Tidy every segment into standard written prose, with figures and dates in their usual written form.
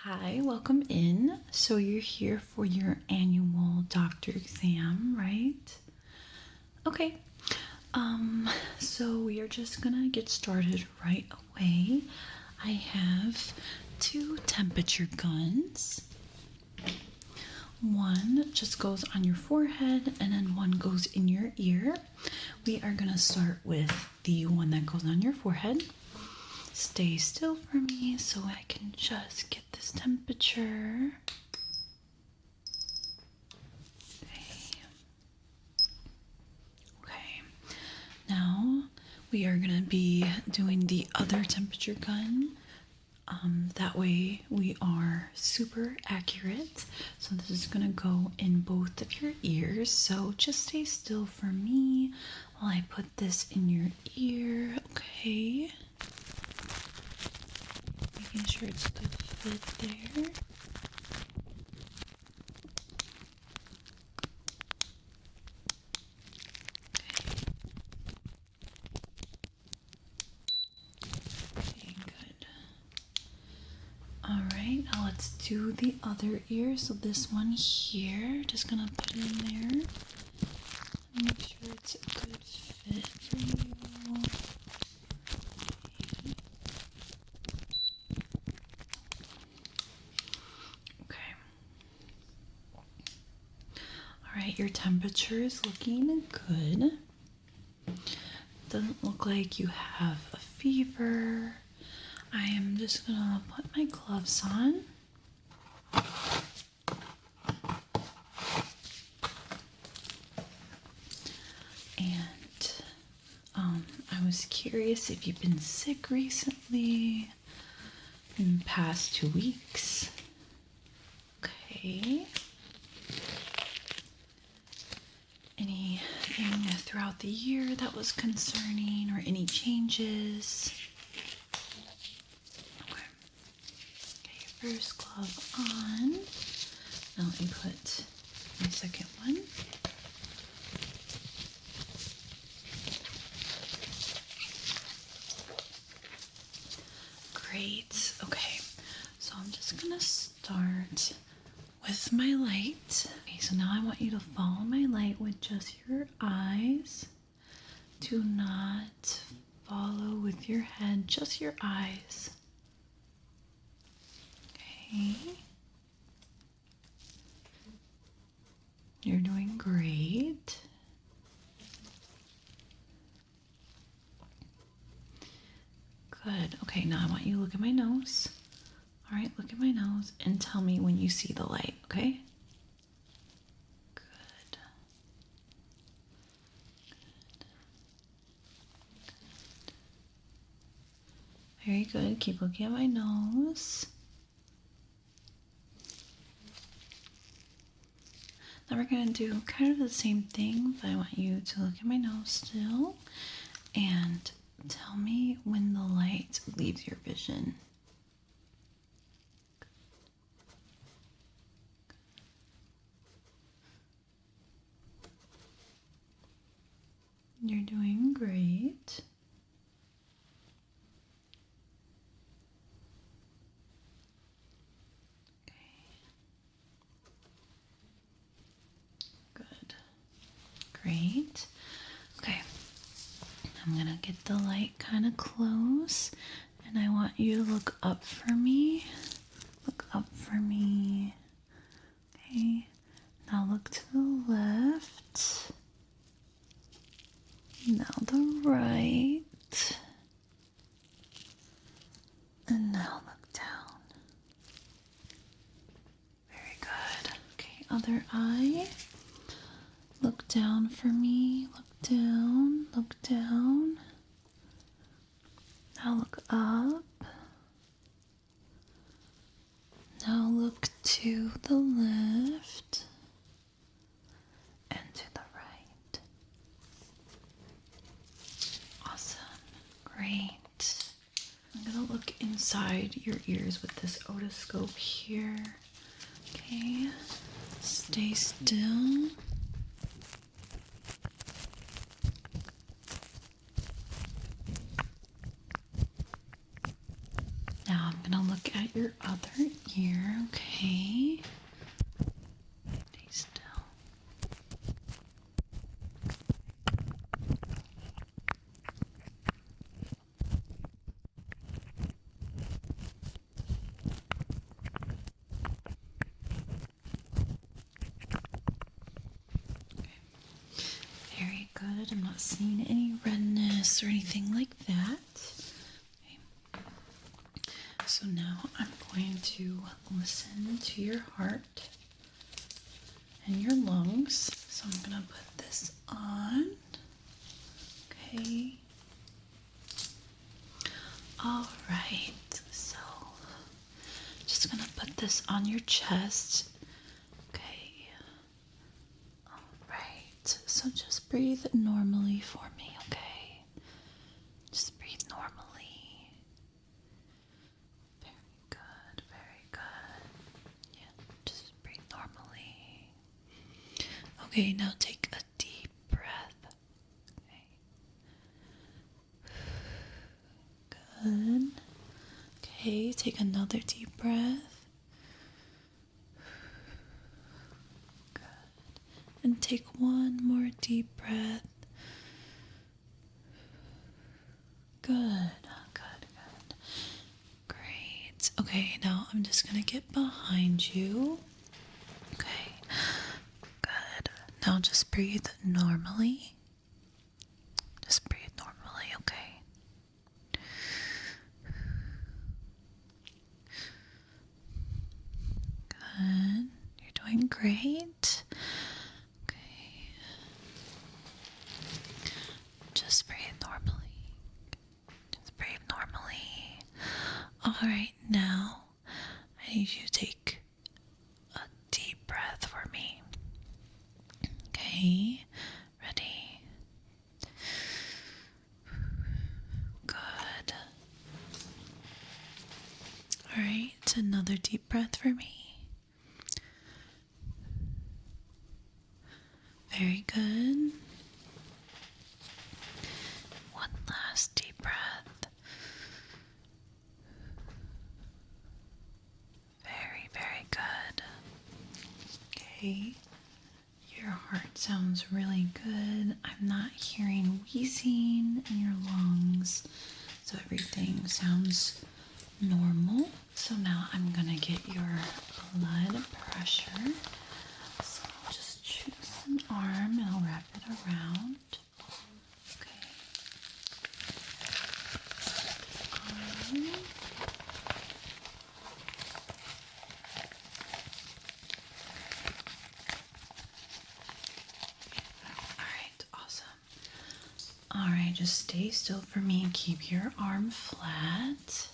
Hi, welcome in. So you're here for your annual doctor exam, right? Okay. So we are just gonna get started right away. I have two temperature guns. One just goes on your forehead and then one goes in your ear. We are gonna start with the one that goes on your forehead. Stay still for me so I can just get this temperature. Okay. Now we are going to be doing the other temperature gun. That way we are super accurate. So this is going to go in both of your ears. So just stay still for me while I put this in your ear. Okay. Making sure it's a good fit there. Okay, good. Alright, now let's do the other ear. So this one here, just gonna put it in there. Make sure it's a good fit for you. Okay. Alright, your temperature is looking good. Doesn't look like you have a fever. I am just gonna put my gloves on. And I was curious if you've been sick recently in the past 2 weeks. Okay. Anything throughout the year that was concerning or any changes? Okay. Okay, your first glove on. Now let me put my second one. Great. Okay, so I'm just gonna start with my light. Okay, so now I want you to follow my light with just your eyes. Do not follow with your head, just your eyes. Okay. You're doing great. Good. Okay, now I want you to look at my nose. All right, look at my nose and tell me when you see the light, okay? Good. Very good. Keep looking at my nose. Now we're going to do kind of the same thing, but I want you to look at my nose still and tell me when the light leaves your vision. You're doing great. Good. Great. Okay. I'm gonna get the light kind of close and I want you to look up for me. Look up for me. Okay. Now look to the left. Now the right. And now look down. Very good. Okay, other eye. Look down for me. Look down. Look down. Now look up. Now look to the left and to the right. Awesome. Great. I'm going to look inside your ears with this otoscope here. Okay. Stay still. Now I'm going to look at your other here, okay? Stay still. Very good. I'm not seeing any redness or anything like that. Okay. So now I'm going to listen to your heart and your lungs. So I'm going to put this on. Okay. All right. So just going to put this on your chest. Okay. All right. So just breathe normally for me, okay? Just breathe normally. Very good, very good. Yeah, just breathe normally. Okay, now take a deep breath. Okay. Good. Okay, take another deep breath. Good. And take one more deep breath. Good, good, good. Great. Okay, now I'm just gonna get behind you. Okay, good. Now just breathe normally. Just breathe normally, okay? Good. You're doing great. Okay. Just breathe normally. Just breathe normally. Alright, now I need you to take a deep breath for me. Okay, ready? Good. Alright, another deep breath for me. Very good. One last deep breath. Very, very good. Okay. Your heart sounds really good. I'm not hearing wheezing in your lungs, so everything sounds normal. So now I'm gonna get your blood pressure. So I'll just choose an arm and I'll wrap it around. Okay. Arm. Alright, awesome. Alright, just stay still for me and keep your arm flat.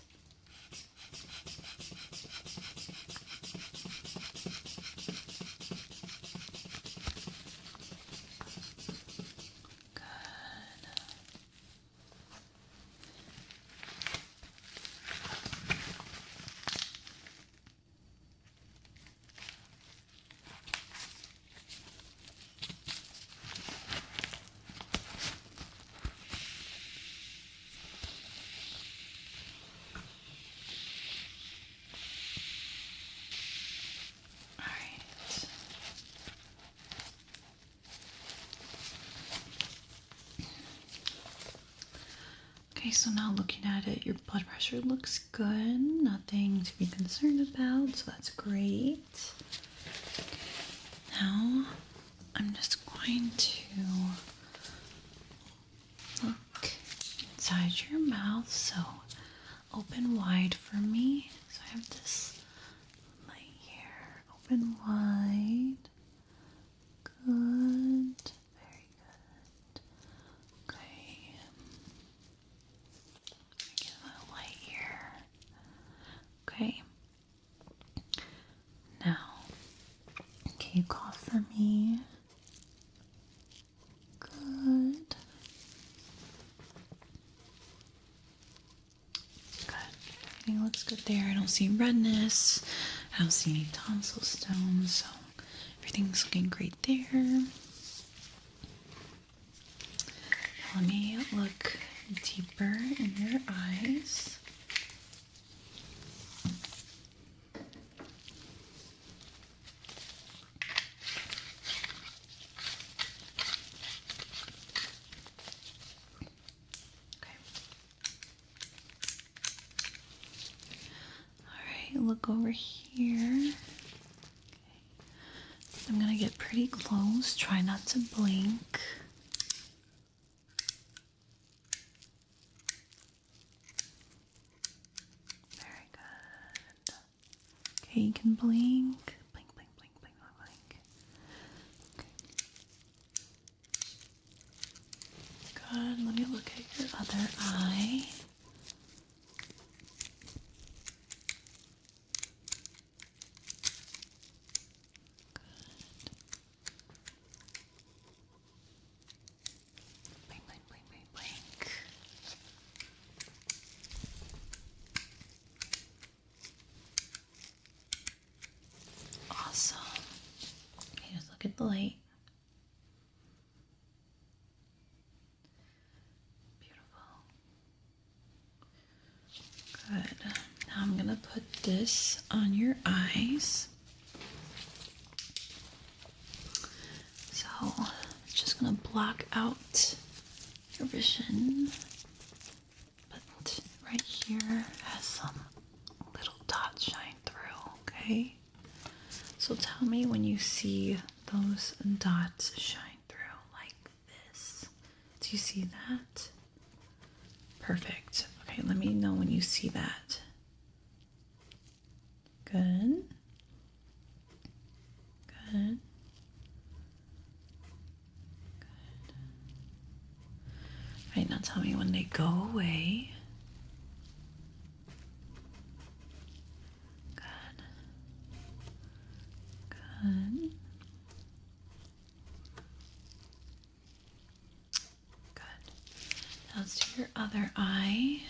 Alright. Okay, so now looking at it, your blood pressure looks good. Nothing to be concerned about, so that's great. Now, I'm just going to look inside your mouth, so open wide for me. So I have this light here. Open wide. Good. Very good. Okay. Get a little light here. Okay. Now, can you cough for me? Good. Good. Everything looks good there. I don't see redness. I don't see any tonsil stones, so everything's looking great there. Let me look deeper in your eyes. look over here. I'm gonna get pretty close. Try not to blink. Very good. Okay, you can blink. Blink, blink, blink, blink, blink, blink. Okay. Good. Let me look at your other eye. Awesome. Okay, just look at the light. Beautiful. Good. Now I'm gonna put this on your eyes. So I'm just gonna block out your vision. But right here has some little dots shine through, okay? So tell me when you see those dots shine through like this. Do you see that? Perfect. Okay, let me know when you see that. Good. Good. Good. All right, now tell me when they go away. Good. Good. Good. Now let's do your other eye.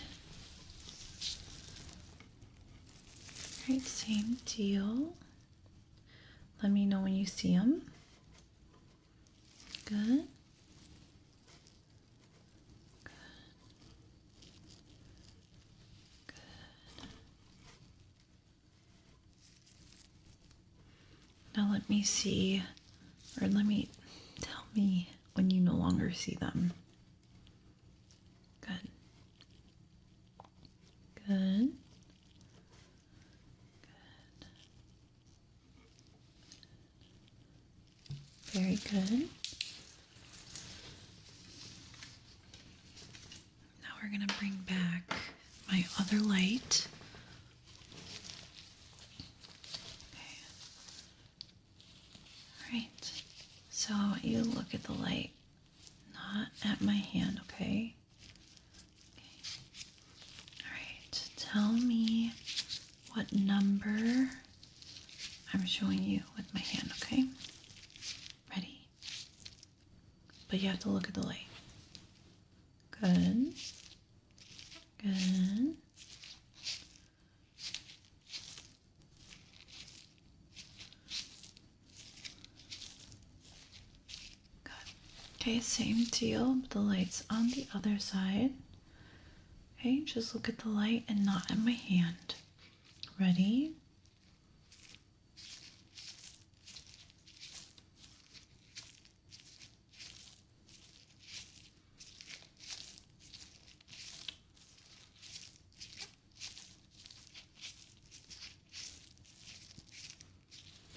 All right, same deal. Let me know when you see them. Good. Now let me see, or tell me when you no longer see them. Good. Good. Good. Very good. Now we're gonna bring back my other light. Right. So I want you to look at the light, not at my hand, okay? Alright, tell me what number I'm showing you with my hand, okay? Ready? But you have to look at the light. Good. Good. Okay, same deal, but the light's on the other side. Okay, just look at the light and not at my hand. Ready?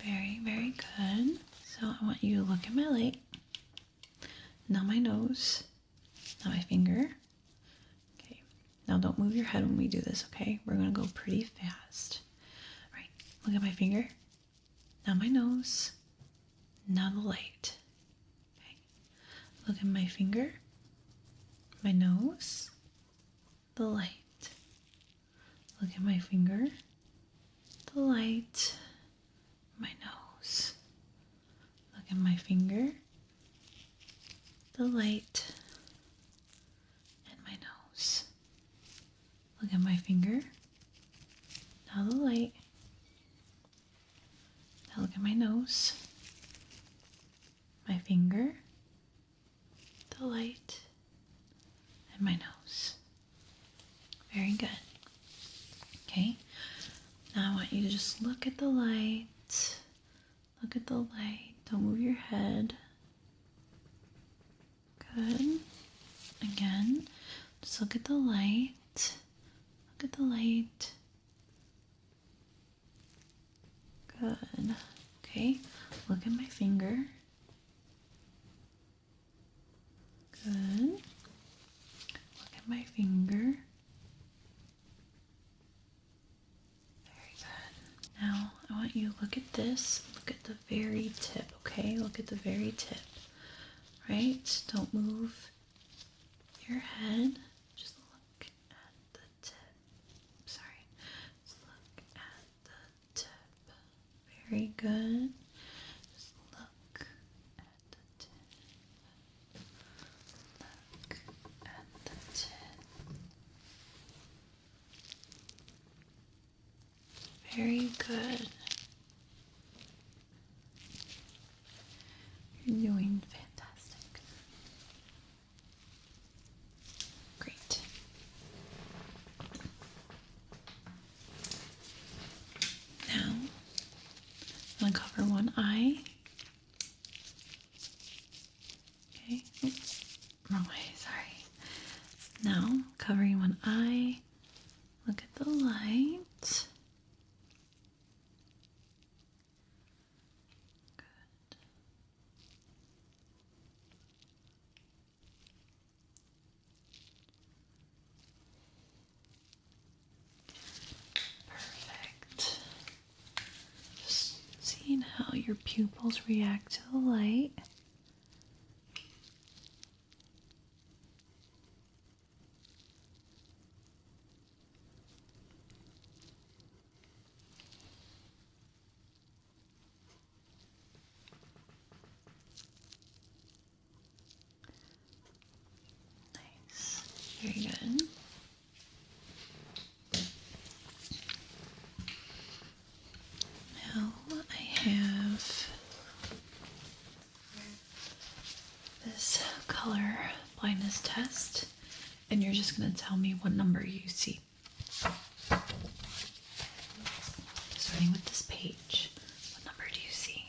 Very, very good. So I want you to look at my light. Now my nose. Now my finger. Okay. Now don't move your head when we do this, okay? We're gonna go pretty fast. All right. Look at my finger. Now my nose. Now the light. Okay. Look at my finger. My nose. The light. Look at my finger. The light. My nose. Look at my finger. The light, and my nose. Look at my finger. Now the light. Now look at my nose. My finger. The light, and my nose. Very good. Okay. Now I want you to just look at the light. Look at the light. Don't move your head. Good. Again, just look at the light. Look at the light. Good. Okay, look at my finger. Good. Look at my finger. Very good. Now I want you to look at this. Look at the very tip, okay? Look at the very tip. Right? Don't move your head. Just look at the tip. Sorry. Just look at the tip. Very good. Just look at the tip. Look at the tip. Very good. You're doing fantastic. Great. Now, I'm going to cover one eye. Okay. Oops. Wrong way, sorry. Now, covering one eye. Look at the light. Good. Perfect. Just seeing how your pupils react to the light. Nice. Very good. Now I have this color blindness test, and you're just going to tell me what number you see. Starting with this page, what number do you see?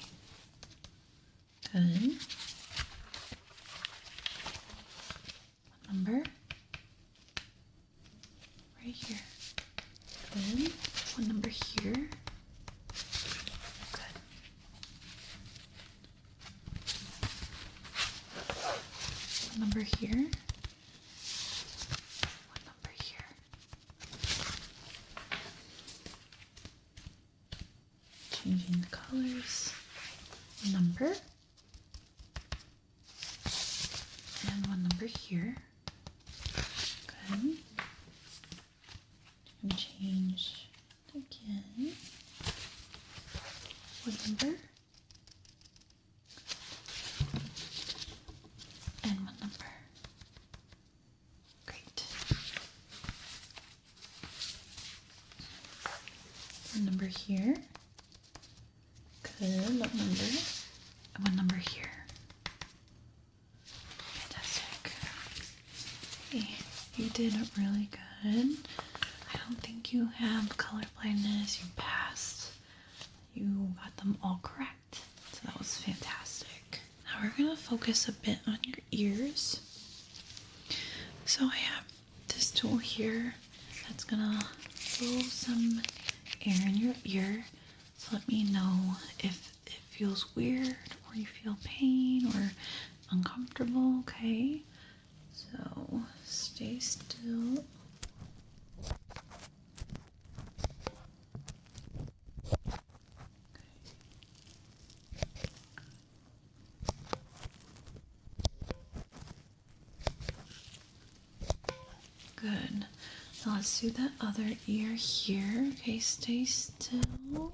Good. What number? Right here. Good. What number here? Good. What number here? What number here? Changing the colors. Number. And one number here. Good. And change again. What number? And what number? Great. What number here? Good. What number? And what number here? Fantastic. Okay, you did really good. I don't think you have color blindness. You passed. You got them all correct. So that was fantastic. Now we're going to focus a bit on your ears. So I have this tool here that's going to blow some air in your ear. So let me know if it feels weird or you feel pain or uncomfortable, okay? So stay still. Good. Now let's do that other ear here. Okay, stay still.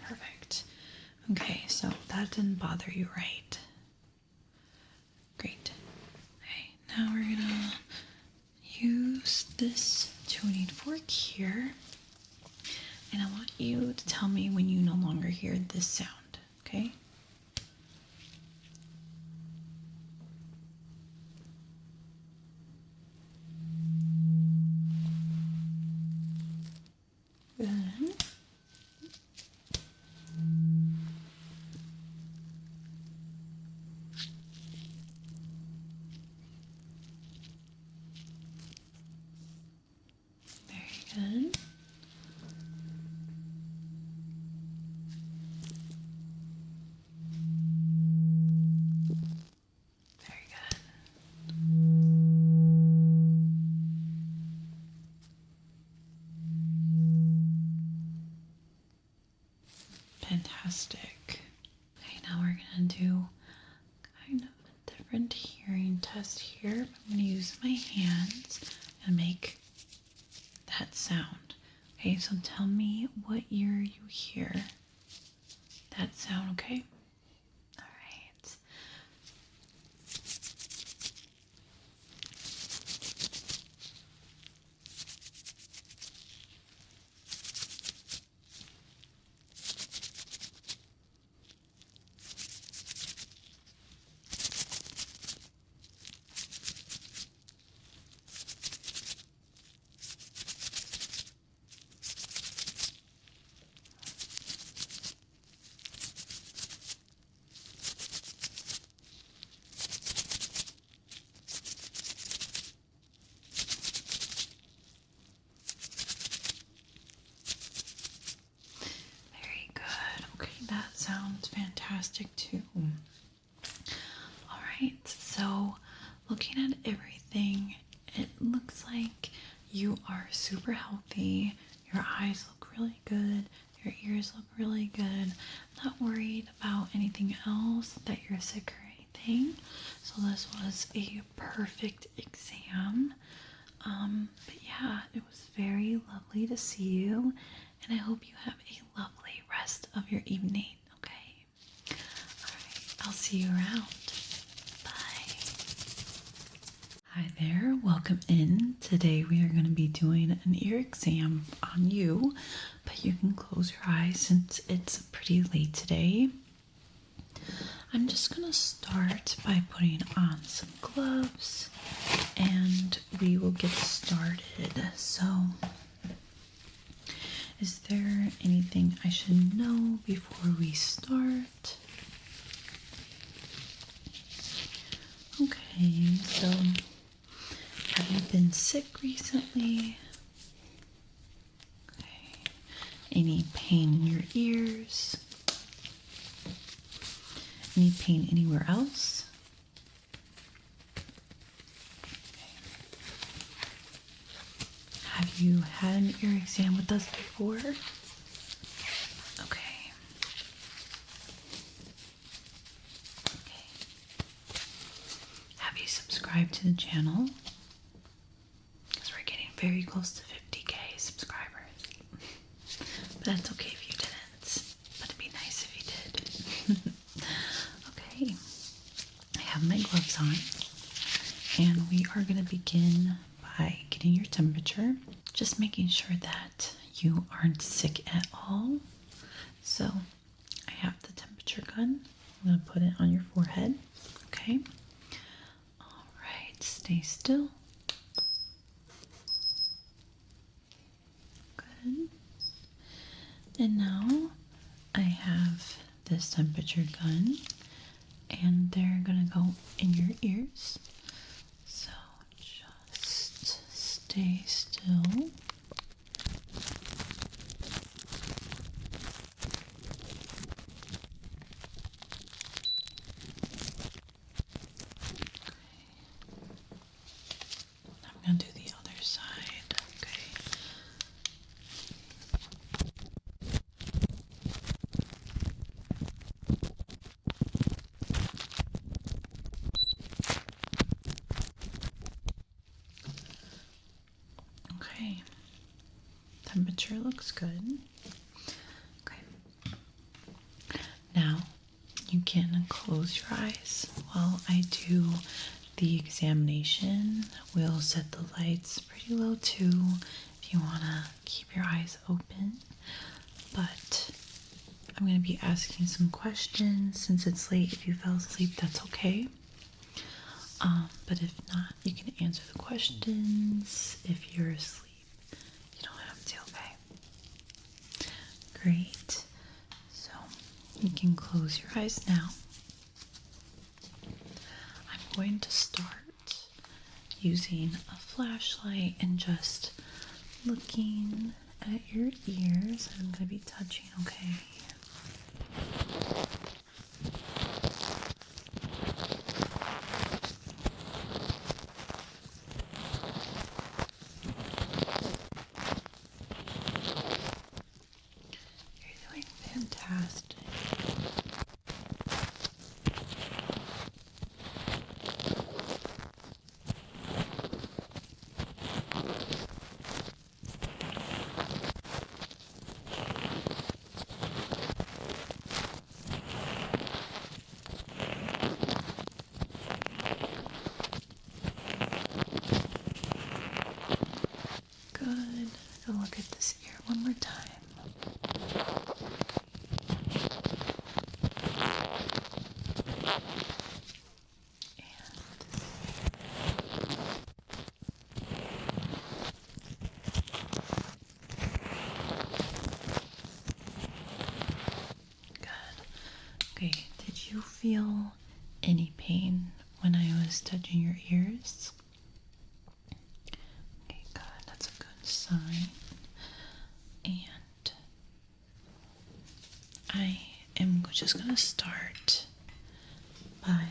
Perfect. Okay, so that didn't bother you, right? Great. Okay, now we're gonna use this tuning fork here, and I want you to tell me when you no longer hear this sound, okay? Good. fantastic. Okay, now we're gonna do kind of a different hearing test here. I'm gonna use my hands and make that sound. Okay, so tell me what ear you hear that sound, okay? All right. Very good. Okay, that sounds fantastic too. All right, so looking at everything, it looks like you are super healthy. Your eyes look really good. Your ears look really good. Not worried about anything else, that you're sick or anything. So this was a perfect exam. But yeah, it was very lovely to see you, and I hope you have a lovely rest of your evening, okay? Alright, I'll see you around. Bye. Hi there, welcome in. Today we are going to be doing an ear exam on you, but you can close your eyes since it's pretty late today. I'm just going to start by putting on some gloves and we will get started. So, is there anything I should know before we start? Okay, so have you been sick recently? Okay. Any pain in your ears? Any pain anywhere else? Okay. Have you had an ear exam with us before? Okay. Okay. Have you subscribed to the channel? Because we're getting very close to 50K subscribers. But that's okay if you didn't. But it'd be nice if you did. Okay. I have my gloves on. And we are going to begin by getting your temperature. Just making sure that you aren't sick at all. So I have the temperature gun. I'm going to put it on your forehead. Okay. All right. Stay still. Good. And now I have this temperature gun, and they're going to go in your ears. So just stay still. I'm going to do the other side. Okay. Okay. Temperature looks good. Okay. Now you can close your eyes while I do the examination. We'll set the lights pretty low too if you want to keep your eyes open. But I'm going to be asking some questions. Since it's late, if you fell asleep, that's okay. But if not, you can answer the questions. If you're asleep, you don't have to, okay? Great. So you can close your eyes now. I'm going to start using a flashlight and just looking at your ears. I'm going to be touching, okay? You're doing fantastic. one more time. Good. Okay, did you feel any pain when I was touching your ears? Okay, good. That's a good sign. And I am just going to start by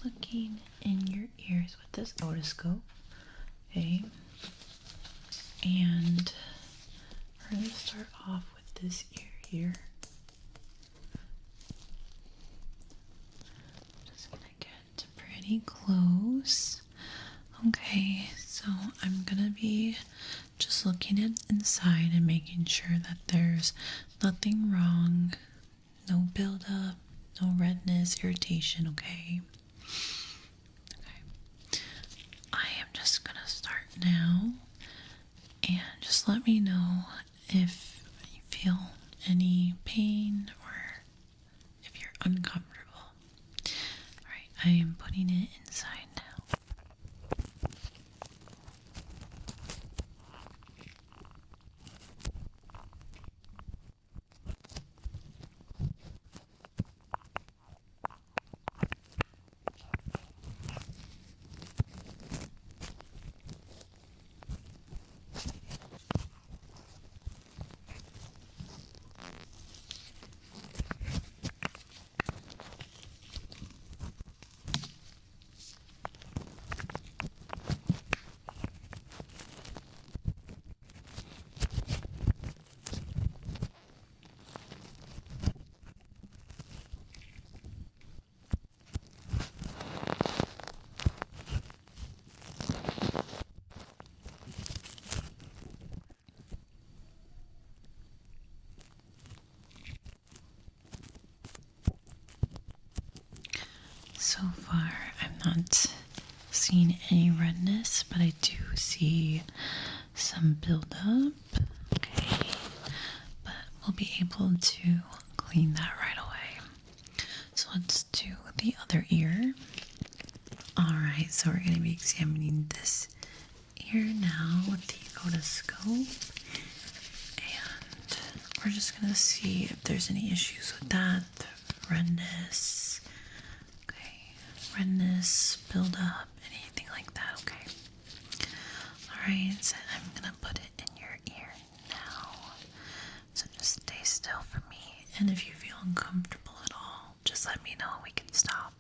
looking in your ears with this otoscope. Okay. And we're going to start off with this ear here. Just going to get pretty close. Okay, so I'm going to be just looking inside and making sure that there's nothing wrong, no buildup, no redness, irritation, okay? Okay. I am just going to start now, and just let me know if you feel any pain or if you're uncomfortable. Alright, I am putting it inside now. So far, I'm not seeing any redness, but I do see some buildup. Okay, but we'll be able to clean that right away. So let's do the other ear. Alright, so we're going to be examining this ear now with the otoscope. And we're just going to see if there's any issues with that. Redness. Okay, redness, buildup, anything like that, okay? Alright, so I'm going to put it in your ear now. So just stay still for me. And if you feel uncomfortable at all, just let me know and we can stop.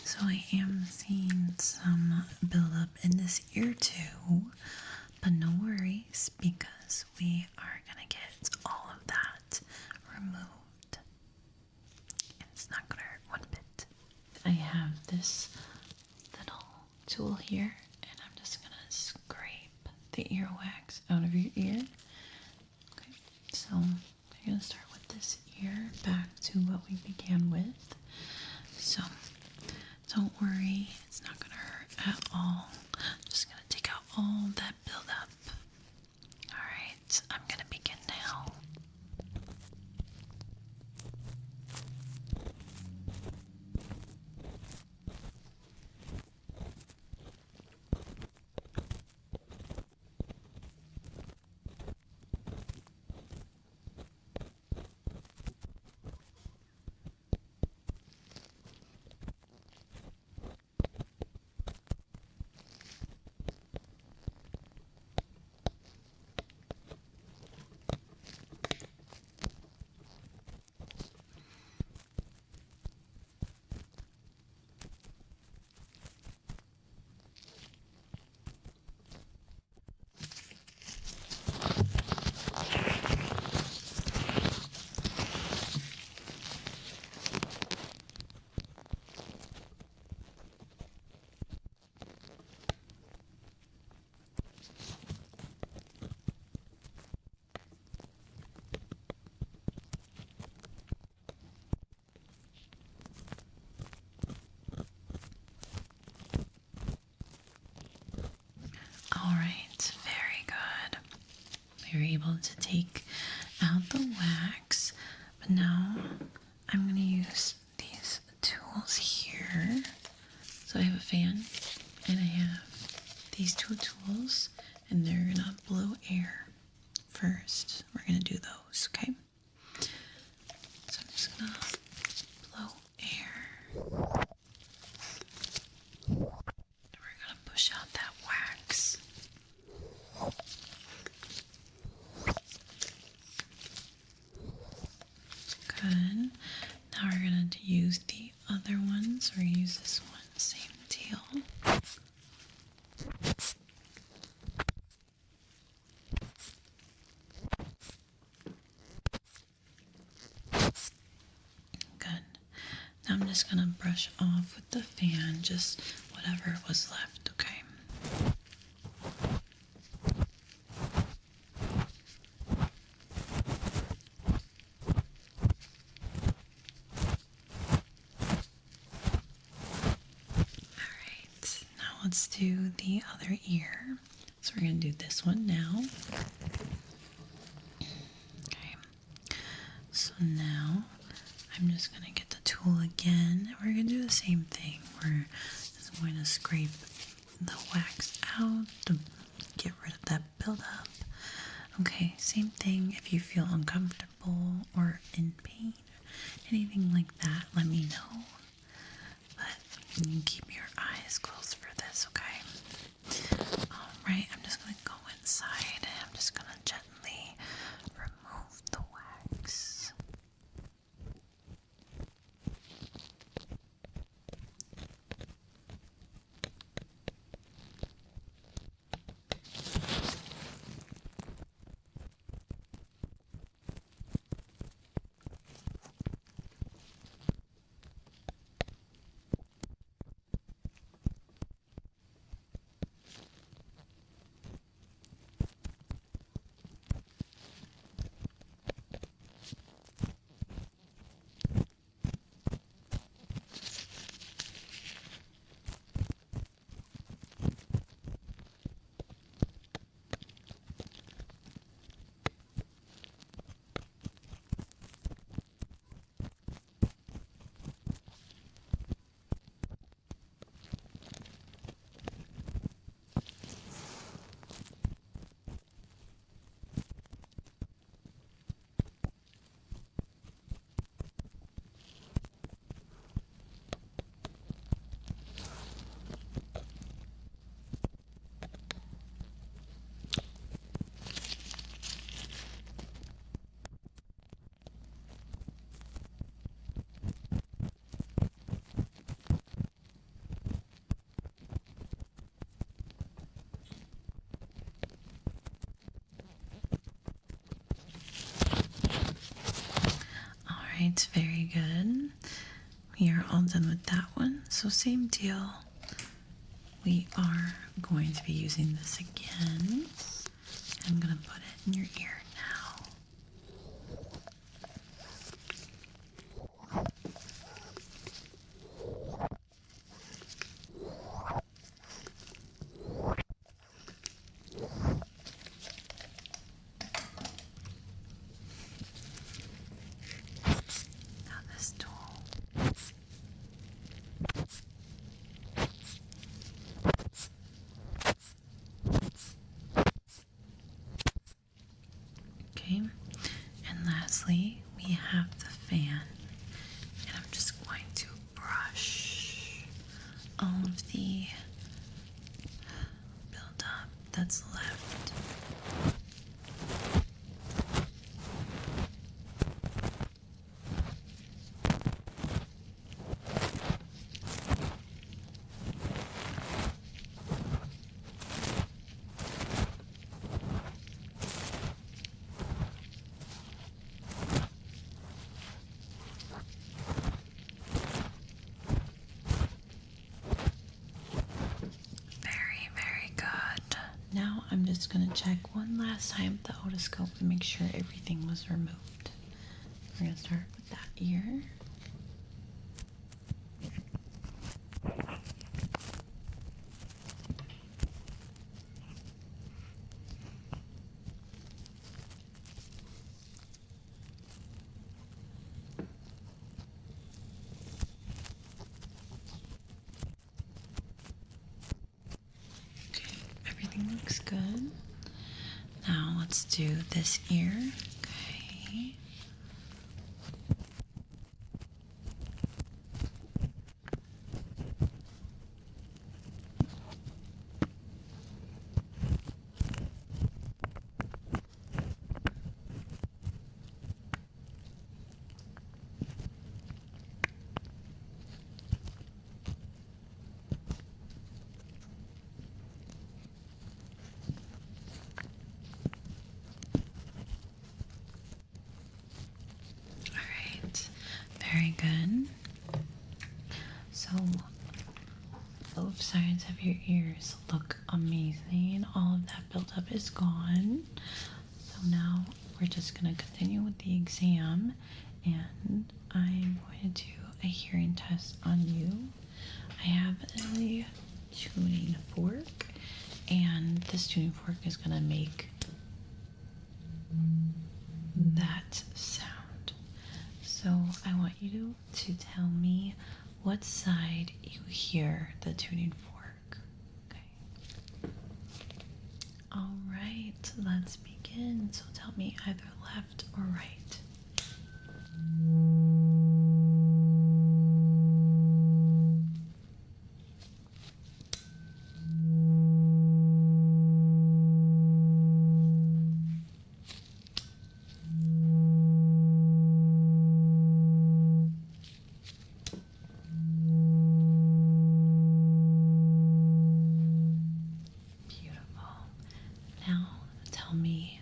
So I am seeing some buildup in this ear too, but no worries because we are gonna get all of that removed. It's not gonna hurt one bit. I have this little tool here and I'm just gonna scrape the earwax out of your ear. Okay, so I'm gonna start with this ear back to what we began with. you're able to take out the wax. But now I'm going to use these tools here. So I have a fan and I have these two tools, and they're going to blow air first. We're going to do those, okay? So I'm just going to blow air. And we're going to push out that wax. Good. Now we're going to use the other ones. We're going to use this one. Same deal. Good. Now I'm just going to brush off with the fan just whatever was left, okay? Alright, now let's do the other ear. So we're going to do this one now. Okay, so now I'm just going to get the tool again, and we're going to do the same thing. We're just going to scrape the wax out to get rid of that buildup. Okay, same thing. If you feel uncomfortable or in pain, anything like that, let me know. But you keep your eyes closed for this, okay? Alright, I'm just going to go inside and I'm just going to gently remove the wax. Alright, very good. We are all done with that one. So same deal. We are going to be using this again. I'm going to put it in your ear now. Now this tool. Okay, and lastly, we have the fan, and I'm just going to brush all of the buildup that's left. Very, very good. Now I'm just going to check one last time with the otoscope and make sure everything was removed. We're going to start with that ear. everything looks good. Now let's do this ear. Okay. Alright, very good. So, both sides of your ears look amazing. All of that buildup is gone. So, now we're just going to continue with the exam, and I'm going to do a hearing test on you. I have a tuning fork, and this tuning fork is going to make that sound. So I want you to tell me what side you hear the tuning fork. Okay. All right, let's begin. So tell me either left or right. Beautiful. Now tell me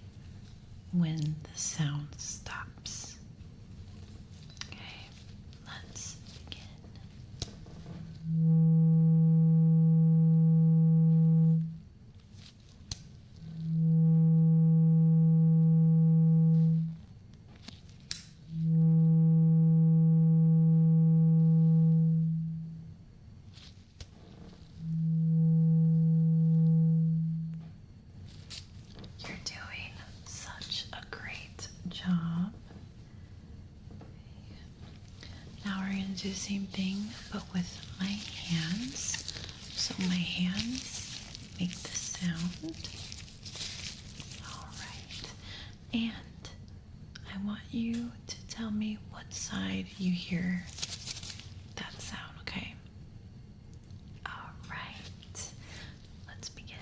when the sound stops. Okay, let's begin. You're doing such a great job. Now we're going to do the same thing, but with my hands. So my hands make the sound. All right. And I want you to tell me what side you hear that sound, okay? All right. Let's begin.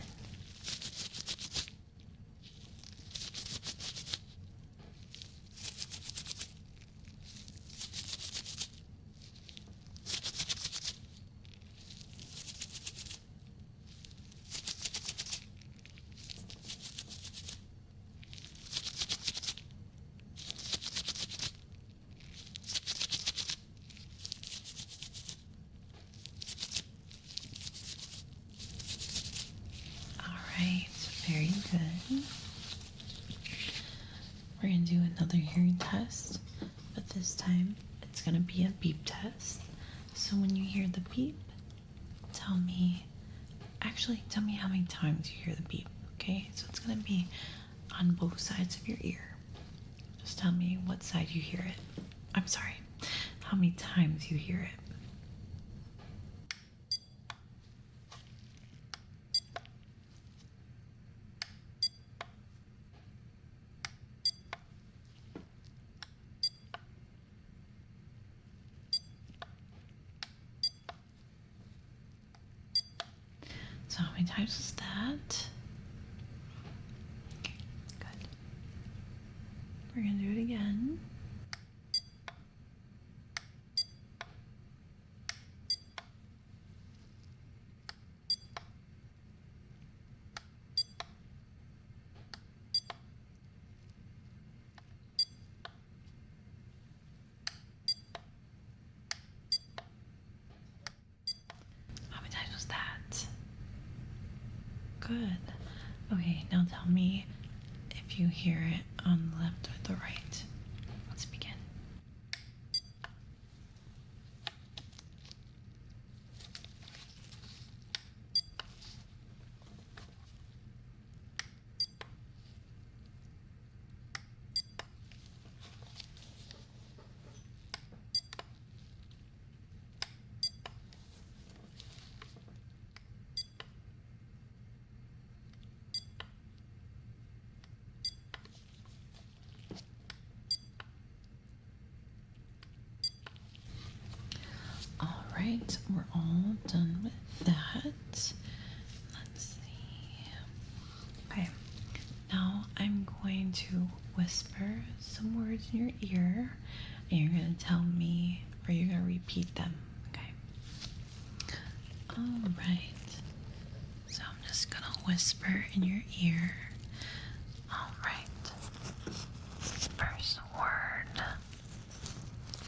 Alright, very good. We're going to do another hearing test, but this time it's going to be a beep test. So when you hear the beep, tell me how many times you hear the beep, okay? So it's going to be on both sides of your ear. Just tell me what side you hear it. I'm sorry, how many times you hear it. So how many times was that? Okay, good. We're gonna do it again. How many times was that? Good. Okay, now tell me if you hear it on the left or the right. Let's begin. we're all done with that. Let's see. Okay, now I'm going to whisper some words in your ear, and you're going to tell me, or you're going to repeat them. Okay. All right. So I'm just going to whisper in your ear. All right. First word,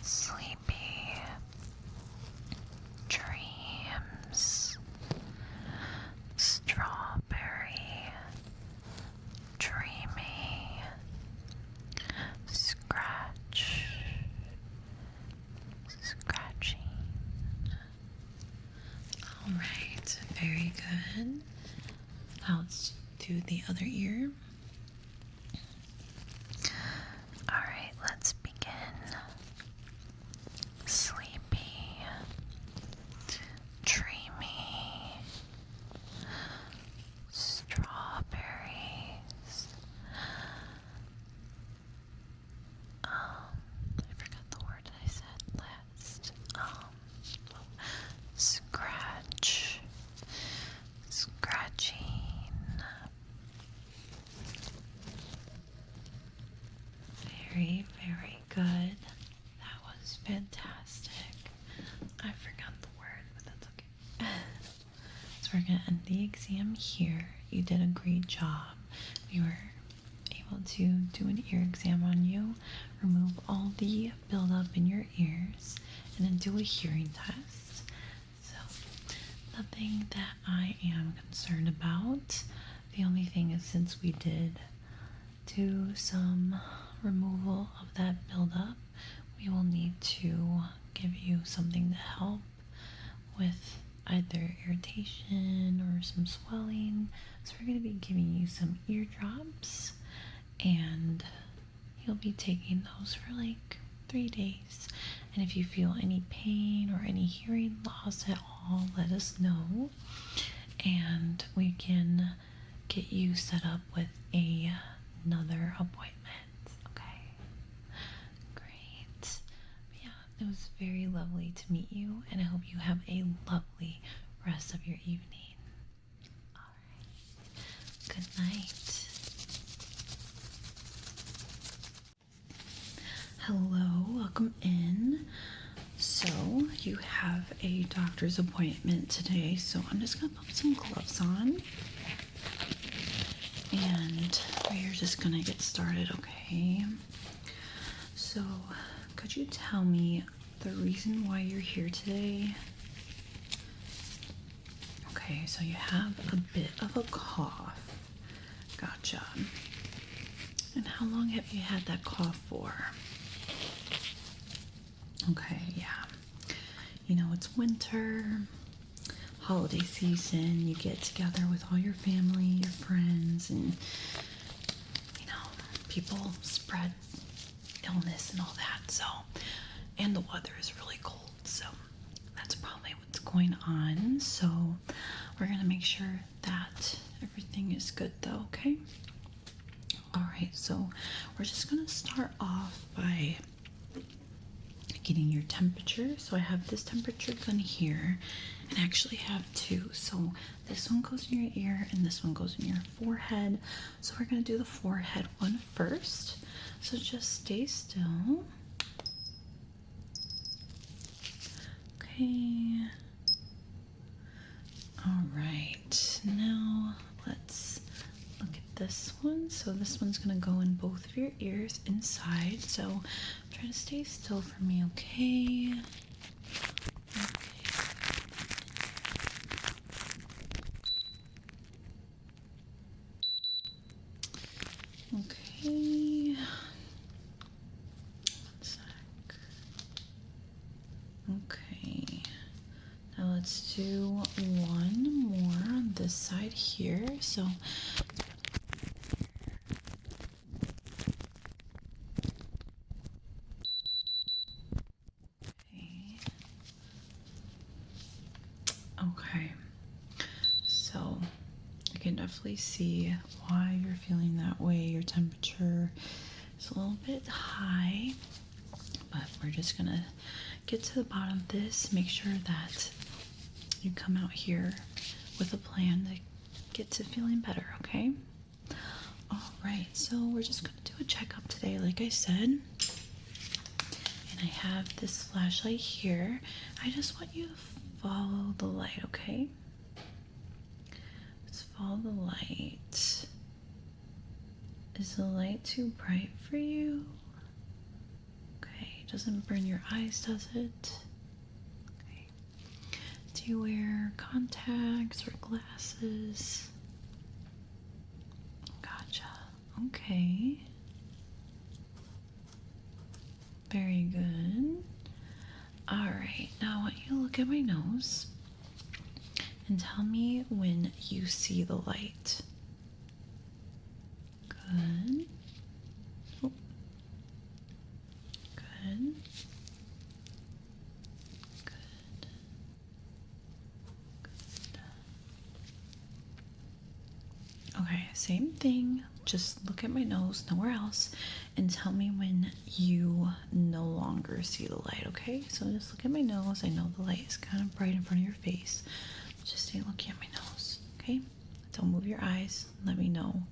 sleepy, dreams, strawberry, dreamy, scratch, scratching. All right, very good. Now let's do the other ear. All right, let's begin. Sleepy, dreamy, strawberries. I forgot the word I said last. Scratch, scratching. Very, very good. That was fantastic. I forgot the word, but that's okay. So we're going to end the exam here. You did a great job. We were able to do an ear exam on you, remove all the buildup in your ears, and then do a hearing test. So nothing that I am concerned about. The only thing is, since we did do some removal of that buildup, we will need to give you something to help with either irritation or some swelling. So we're going to be giving you some eardrops, and you'll be taking those for like 3 days. And if you feel any pain or any hearing loss at all, let us know, and we can get you set up with another appointment. Okay, great. Yeah, it was very lovely to meet you, and I hope you have a lovely rest of your evening. All right, good night. Hello, welcome in. So you have a doctor's appointment today, so I'm just gonna put some gloves on, and we're just gonna get started. Okay, so could you tell me the reason why you're here today? Okay, so you have a bit of a cough. Gotcha. And how long have you had that cough for? Okay, yeah. You know, it's winter, holiday season. You get together with all your family, your friends, and, you know, people spread illness and all that. So, and the weather is really cold. So, that's probably what's going on. So, we're going to make sure that everything is good, though, okay? All right, so we're just going to start off by getting your temperature. So I have this temperature gun here, and I actually have two. So this one goes in your ear and this one goes in your forehead. So we're going to do the forehead one first. So just stay still. Okay. All right, now let's look at this one. So this one's gonna go in both of your ears inside. So try to stay still for me, okay? Okay. One sec. Okay. Now let's do one more on this side here. So okay, so I can definitely see why you're feeling that way. Your temperature is a little bit high, but we're just gonna get to the bottom of this, make sure that and you come out here with a plan to get to feeling better, okay? All right, so we're just gonna do a checkup today, like I said. And I have this flashlight here. I just want you to follow the light, okay? Let's follow the light. Is the light too bright for you? Okay, doesn't burn your eyes, does it? Okay. Do you wear contacts or glasses? Gotcha. Okay. Very good. All right, now I want you to look at my nose and tell me when you see the light. Good. Oh. Good. Good. Good. Okay, same thing. Just look at my nose, nowhere else, and tell me when you no longer see the light, okay? So just look at my nose. I know the light is kind of bright in front of your face. Just stay looking at my nose, okay? Don't move your eyes. Let me know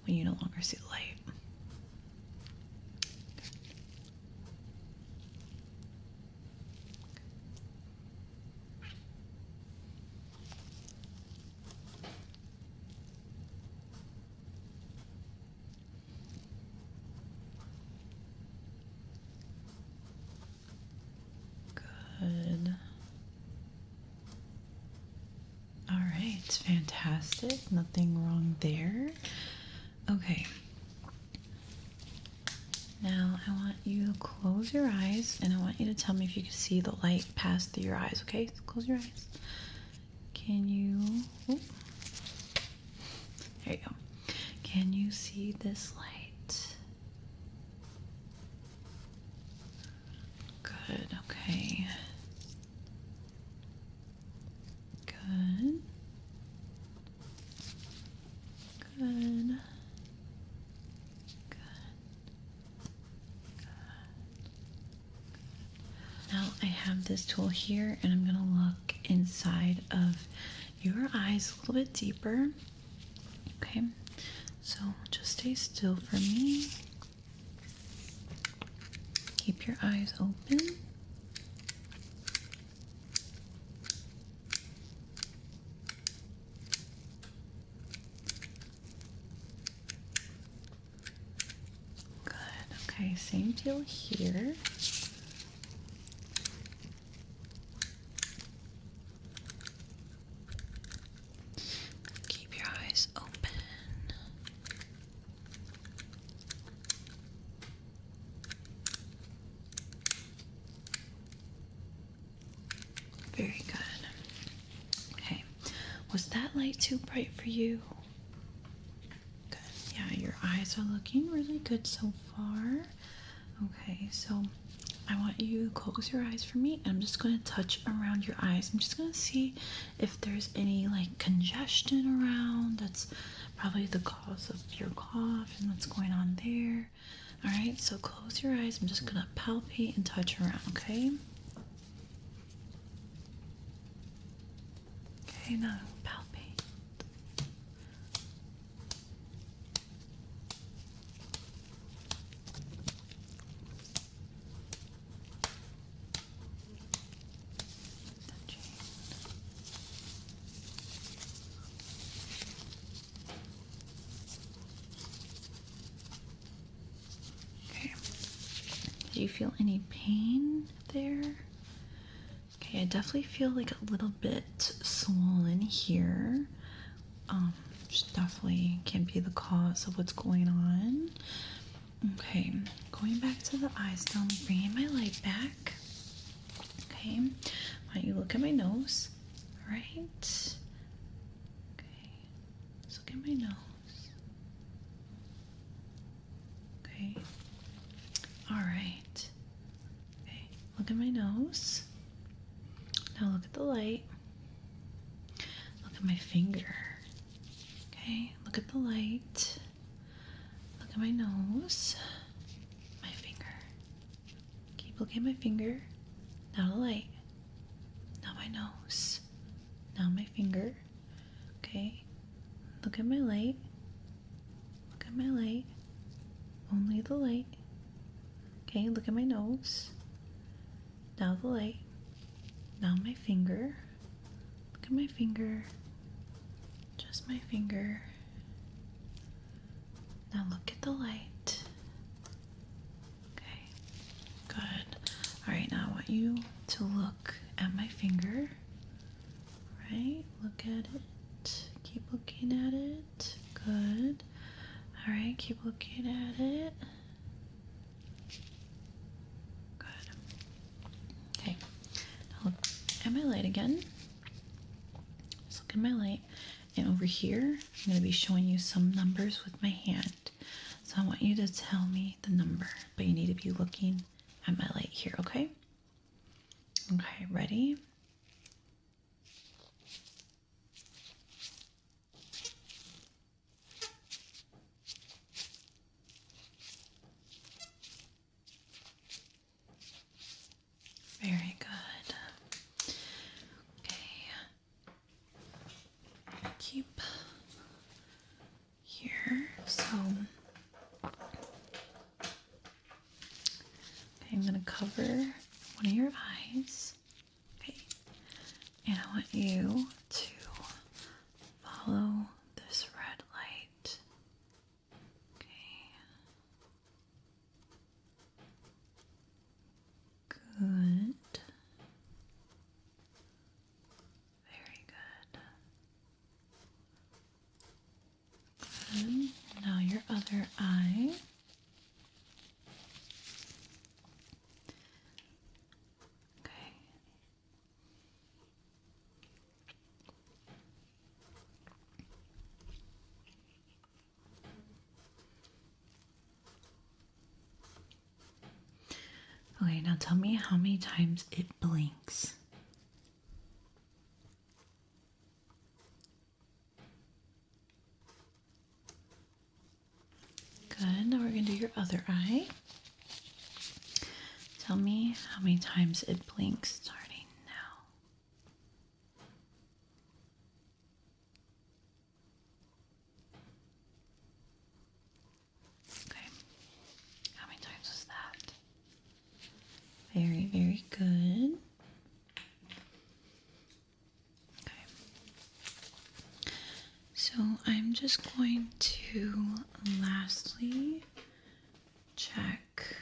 when you no longer see the light. Good. All right, fantastic. Nothing wrong there. Okay. Now I want you to close your eyes and I want you to tell me if you can see the light pass through your eyes, okay? So close your eyes. Can you... Oh, there you go. Can you see this light? Good, okay. Good. Good. Now I have this tool here and I'm gonna look inside of your eyes a little bit deeper. Okay, so just stay still for me. Keep your eyes open. Good, okay, same deal here. Keep your eyes open. Very good. Okay, was that light too bright for you? Good. Yeah, your eyes are looking really good so far. Okay, so I want you to close your eyes for me and I'm just going to touch around your eyes. I'm just going to see if there's any like congestion around. That's probably the cause of your cough and what's going on there. All right, so close your eyes. I'm just going to palpate and touch around, okay? Okay, now palpate. Touching. Okay. Do you feel any pain there? Okay, I definitely feel like a little bit swollen here. Which definitely can be the cause of what's going on. Okay, going back to the eyes now, I'm bringing my light back. Okay, why don't you look at my nose? All right. Okay, let's look at my nose. Okay. All right. Okay, look at my nose. Now look at the light. Look at my finger. Okay, look at the light. Look at my nose. My finger. Keep looking at my finger. Now the light. Now my nose. Now my finger. Okay. Look at my light. Look at my light. Only the light. Okay, look at my nose. Now the light. Now my finger. Look at my finger. Just my finger. Now look at the light. Okay, good. Alright, now I want you to look at my finger. Right? Look at it. Keep looking at it. Good. Alright, keep looking at it. Good. Okay. Now look at my light again. Just look at my light. And over here, I'm going to be showing you some numbers with my hand. So I want you to tell me the number, but you need to be looking at my light here, okay? Okay, ready? Very good. Okay. Keep here. So, okay, I'm going to cover one of your eyes. Okay. And I want you to follow this red light. Okay. Good. Very good. Good. Now your other eye. Okay. Okay, now tell me how many times it blinks. Good. Now we're going to do your other eye. Tell me how many times it blinks starting now. Okay. How many times was that? Very, very good. Okay. So I'm just going to lastly check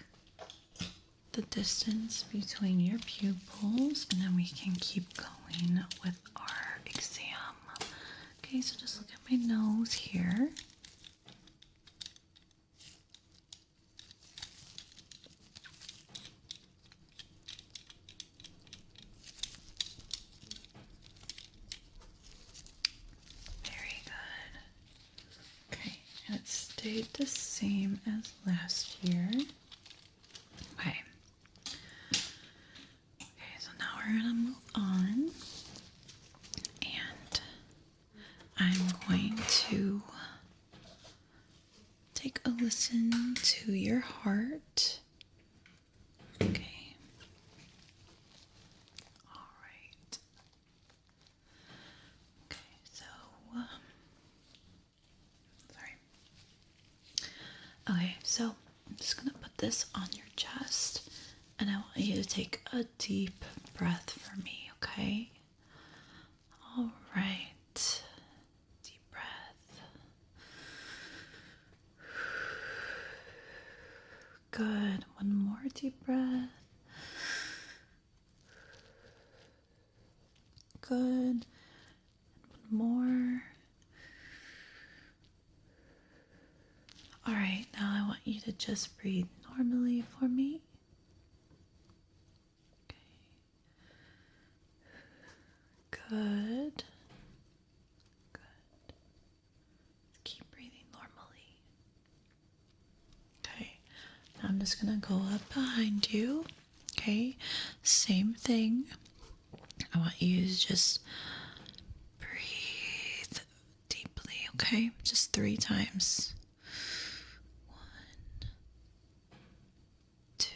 the distance between your pupils, and then we can keep going with our exam. Okay, so just look at my nose here. Very good. Okay, and it stayed the same as last year. Okay. Okay, so now we're gonna move on, and I'm going to take a listen to your heart. Okay. All right. Okay, so sorry. Okay, so I'm just gonna put this on your chest, and I want you to take a deep breath for me, okay? All right. Deep breath. Good. One more deep breath. Good. One more. All right, now I want you to just breathe normally for me. Okay. Good. Good. Keep breathing normally. Okay. Now I'm just gonna go up behind you. Okay. Same thing. I want you to just breathe deeply, okay? Just 3 times. 1, 2,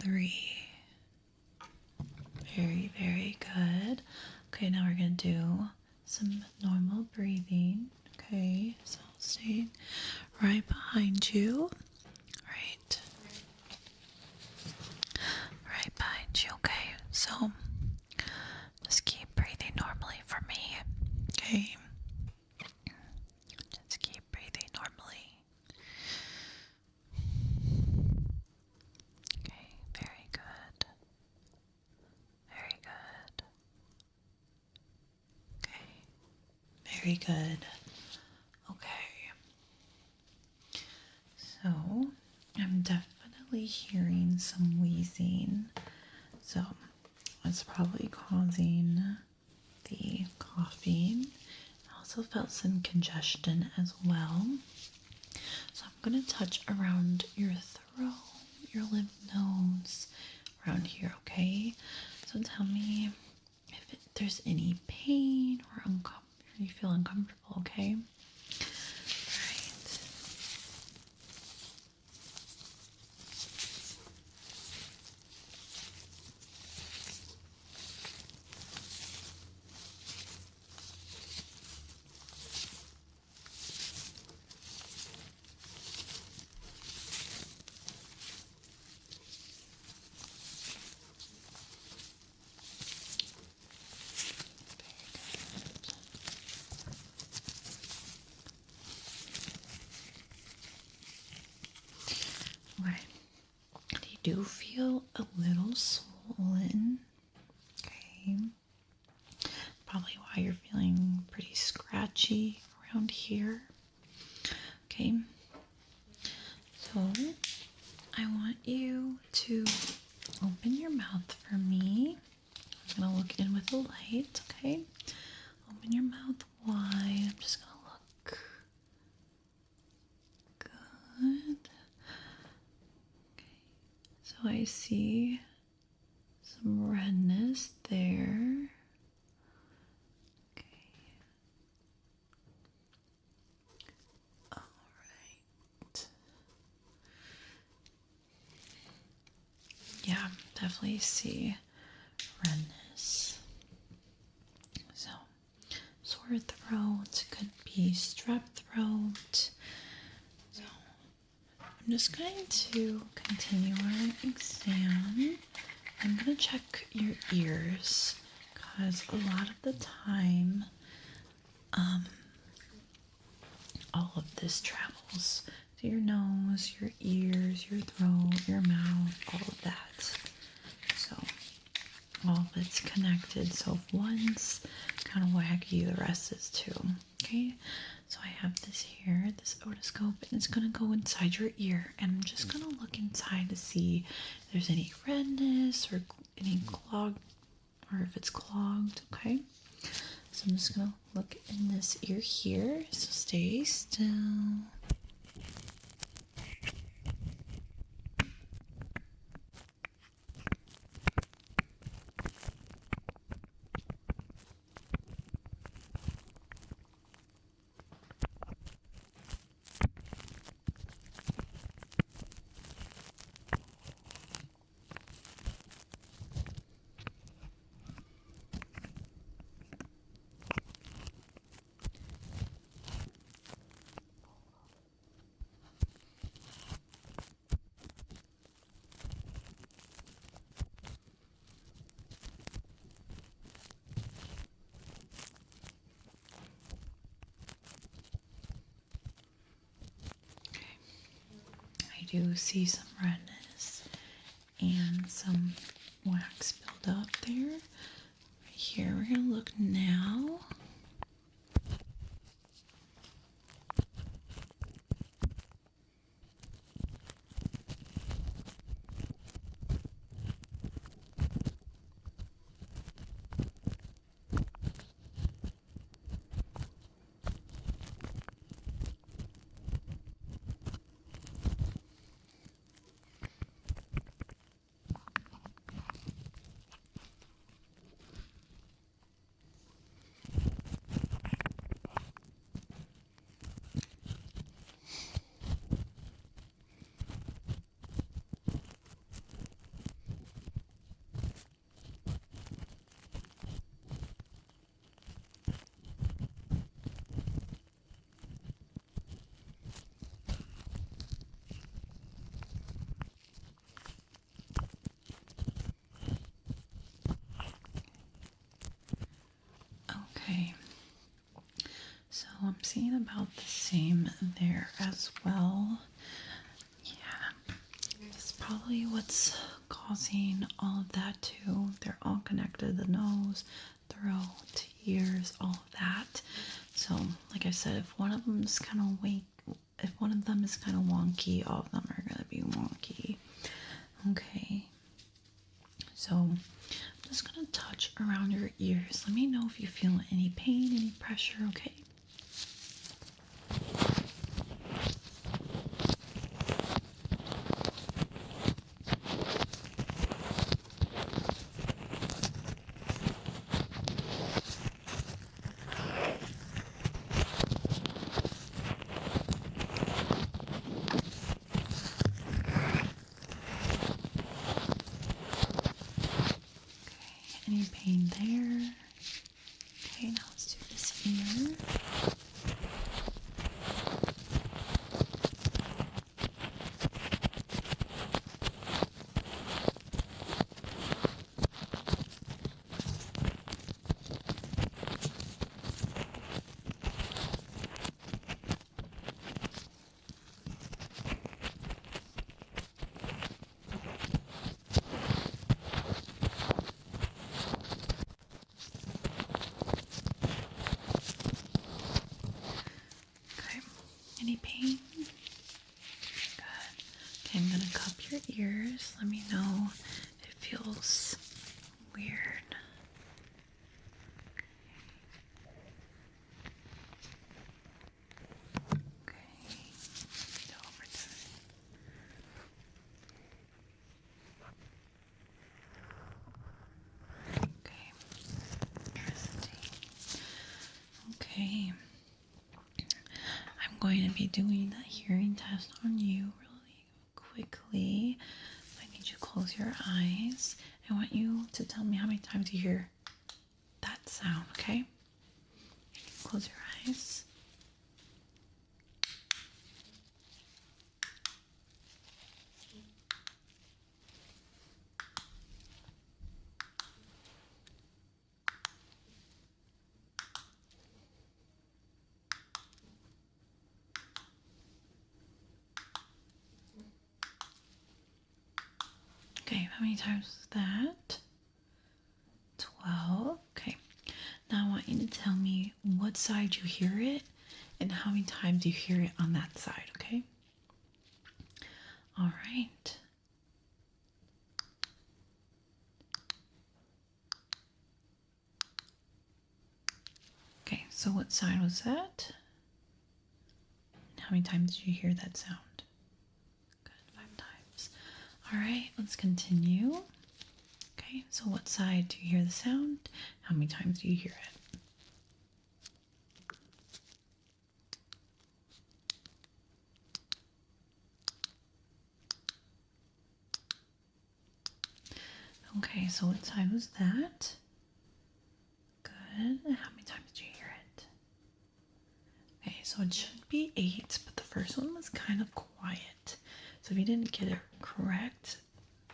3. Very, very good. Okay, now we're going to do some normal breathing. Okay, so I'll stay right behind you. Right behind you. Okay, so just keep breathing normally for me. Okay, just keep breathing normally. Okay, very good. Very good. Okay, very good. Okay, so I'm definitely hearing some wheezing, so it's probably causing the coughing. I also felt some congestion as well. So I'm going to touch around your throat, your lymph nodes, around here, okay? So tell me if there's any pain or you feel uncomfortable, okay? Okay. You do feel a little swollen. Okay. Probably why you're feeling pretty scratchy around here. Okay. So I want you to open your mouth for me. I'm gonna look in with the light, okay? Open your mouth wide. I'm just gonna look. Good. Okay. So I see some redness there. Okay. All right. Yeah, definitely see redness. So, sore throat could be strep throat. So, I'm just going to continue our exam. I'm going to check your ears because a lot of the time, all of this travels to your nose, your ears, your throat, your mouth, all of that. So all of it's connected. So if one's kind of wacky, the rest is too. Okay, so I have this here, this otoscope, and it's gonna go inside your ear, and I'm just gonna look inside to see if there's any redness or any clogged, or if it's clogged. Okay, so I'm just gonna look in this ear here. So stay still. I do see some redness and some wax buildup there. Right here, we're gonna look now. Okay. So I'm seeing about the same there as well. Yeah. That's probably what's causing all of that too. They're all connected, the nose, throat, ears, all of that. So, like I said, if one of them is kind of if one of them is kind of wonky, all of them are going to be wonky. Okay. So, I'm just going to touch around your ears. Let me know if you feel any pain, any pressure, okay? Any pain there? Okay, now let's do this ear. Okay, any pain? Good. Okay, I'm gonna cup your ears. Let me know if it feels weird. Okay. Go over to Okay. Interesting. Okay. I'm going to be doing a hearing test on you really quickly. I need you to close your eyes. I want you to tell me how many times you hear that sound, okay? Close your eyes. Okay, how many times was that? 12. Okay. Now I want you to tell me what side you hear it and how many times you hear it on that side, okay? All right. Okay, so what side was that? And how many times did you hear that sound? Good, 5 times. All right, let's continue. Okay, so what side do you hear the sound? How many times do you hear it? Okay, so what side was that? Good. And how many times did you hear it? Okay, so it should be 8, but the first one was kind of quiet. So if you didn't get it correct,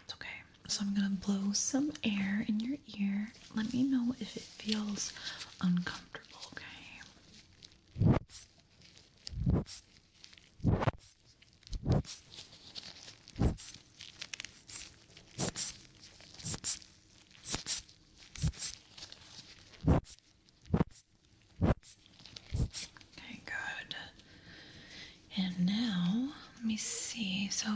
it's okay. So I'm gonna blow some air in your ear. Let me know if it feels uncomfortable, okay? Okay, good. And now, let me see. So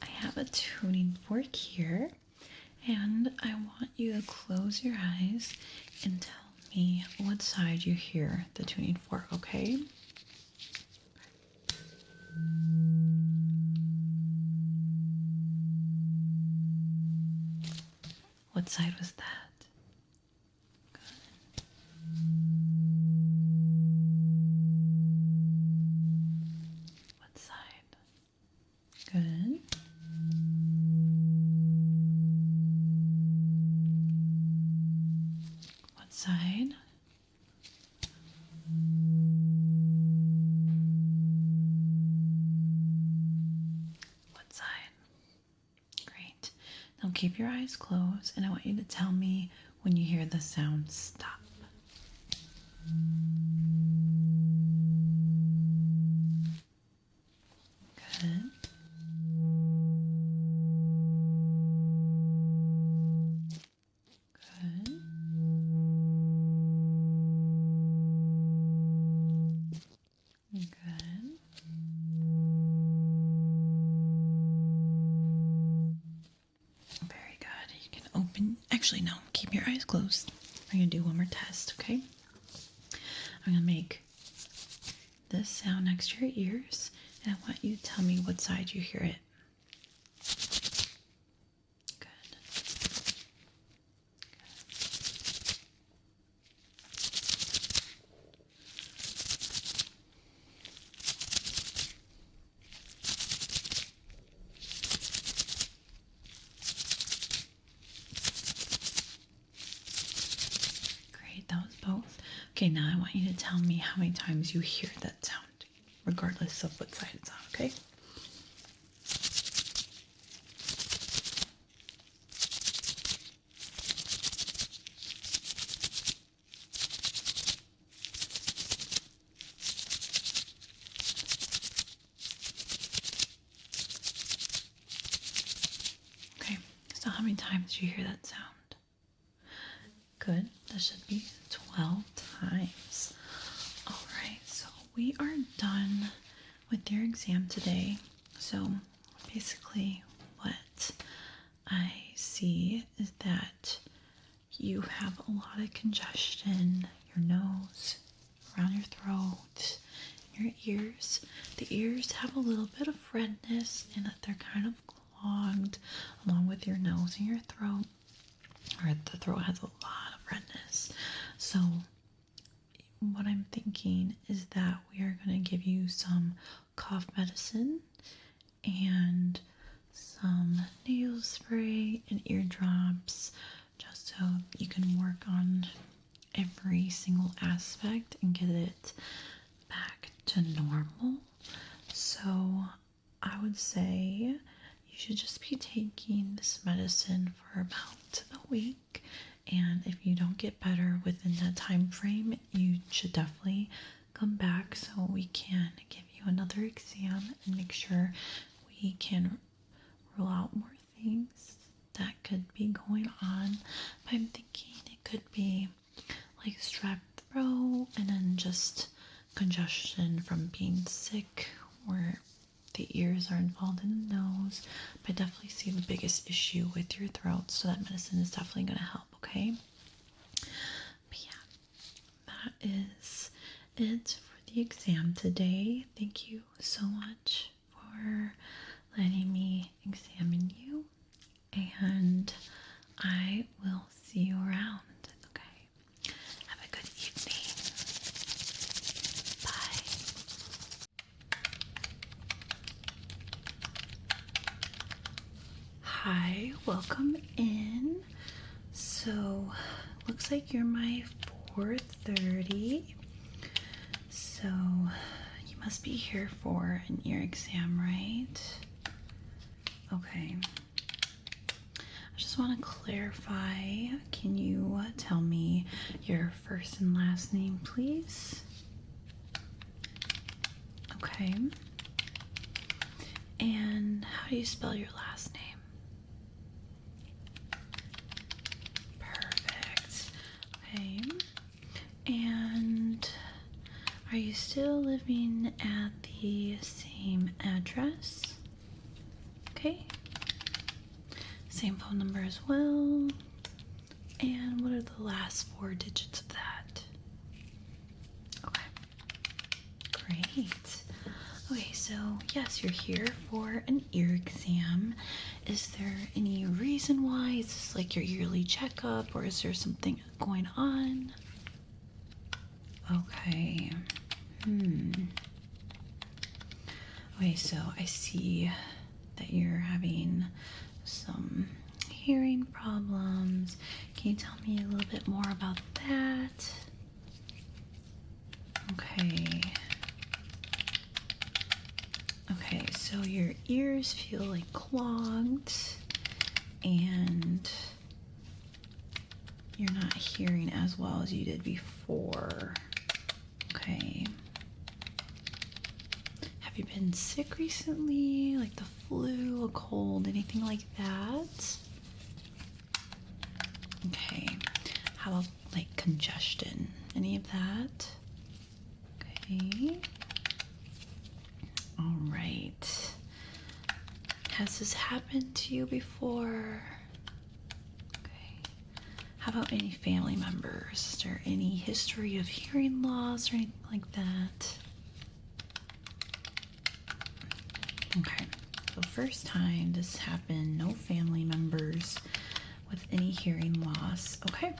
I have a tuning fork here, and I want you to close your eyes and tell me what side you hear the tuning fork, okay? What side was that? Good. What side? Good. What side? What side? Great. Now keep your eyes closed, and I want you to tell me when you hear the sound stop. Good. Good. Good. Very good. You can open, actually, no, keep your eyes closed. I'm going to do one more test, okay? I'm going to make this sound next to your ears, and I want you to tell me what side you hear it. Good. Great, that was both. Okay, now I want you to tell me how many times you hear that sound, regardless of what side it's on, okay? Okay, so how many times do you hear that sound? Good, that should be 12 times. All right, so we are done with your exam today. So basically what I see is that you have a lot of congestion, your nose, around your throat, your ears. The ears have a little bit of redness and that they're kind of clogged along with your nose and your throat. Or the throat has a lot of redness. So what I'm thinking is that we are going to give you some cough medicine and some nasal spray and eardrops just so you can work on every single aspect and get it back to normal. So I would say you should just be taking this medicine for about a week, and if you don't get better within that time frame, you should definitely come back so we can give you another exam and make sure we can rule out more things that could be going on. But I'm thinking it could be like strep throat and then just congestion from being sick or the ears are involved in the nose. But I definitely see the biggest issue with your throat, so that medicine is definitely going to help, okay? But yeah, that is it for the exam today. Thank you so much for letting me examine you, and I will see you around. Okay, have a good evening. Bye. Hi, welcome in. So looks like you're my 4:30. So you must be here for an ear exam, right? Okay. I just want to clarify. Can you tell me your first and last name, please? Okay. And how do you spell your last name? Perfect. Okay. And are you still living at the same address? Okay. Same phone number as well. And what are the last 4 digits of that? Okay. Great. Okay, so yes, you're here for an ear exam. Is there any reason why? Is this like your yearly checkup, or is there something going on? Okay. Okay, so I see that you're having some hearing problems. Can you tell me a little bit more about that? Okay. Okay, so your ears feel like clogged and you're not hearing as well as you did before. Okay. Have you been sick recently? Like the flu, a cold, anything like that? Okay. How about like congestion? Any of that? Okay. All right. Has this happened to you before? Okay. How about any family members? Is there any history of hearing loss or anything like that? Okay. So first time this happened, no family members with any hearing loss. Okay.